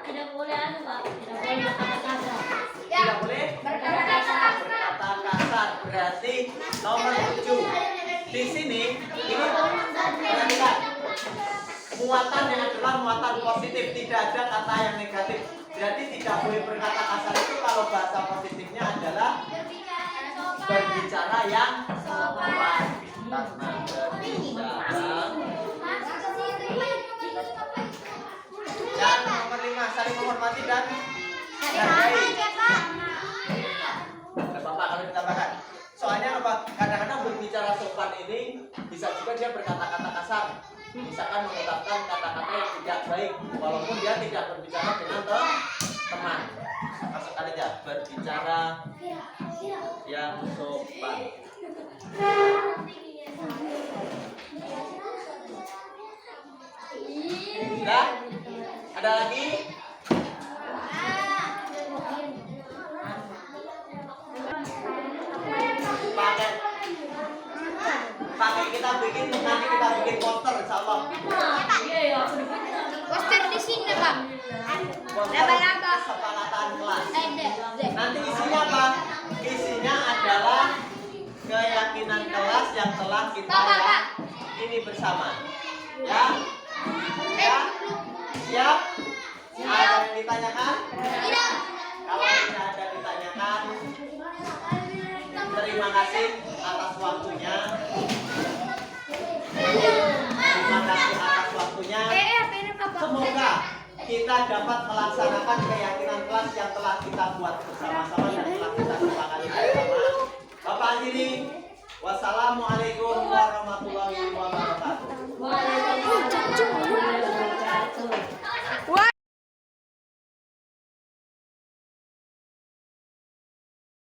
Tidak boleh anu Pak, tidak boleh berkata kasar. Tidak boleh Berkata kasar. berkata kasar. Berarti nomor 7. Di sini ini perhatikan. Muatannya adalah muatan positif, tidak ada kata yang negatif. Jadi tidak boleh berkata kasar itu kalau bahasa positifnya adalah berbicara yang sopan. Karena berbicara. Dan nomor 5, saling menghormati dan menghargai. Bapak kalau ditambahkan. Soalnya apa? Kadang-kadang berbicara sopan ini bisa juga dia berkata-kata kasar. Misalkan mengucapkan kata-kata yang tidak baik, walaupun dia tidak berbicara dengan teman. Masukkan aja berbicara yang sopan. Sudah? Ada lagi? Pakai kita bikin, nanti kita bikin poster insyaallah. Poster di sini, Pak. Poster kesepakatan kelas. Nanti isinya apa? Isinya adalah keyakinan kelas yang telah kita yakini bersama. Ya? Ya? Siap? Ada yang ditanyakan? Tidak. Kalau tidak ada ditanyakan, terima kasih atas waktunya. Terima kasih atas waktunya. Semoga kita dapat melaksanakan keyakinan kelas yang telah kita buat bersama-sama.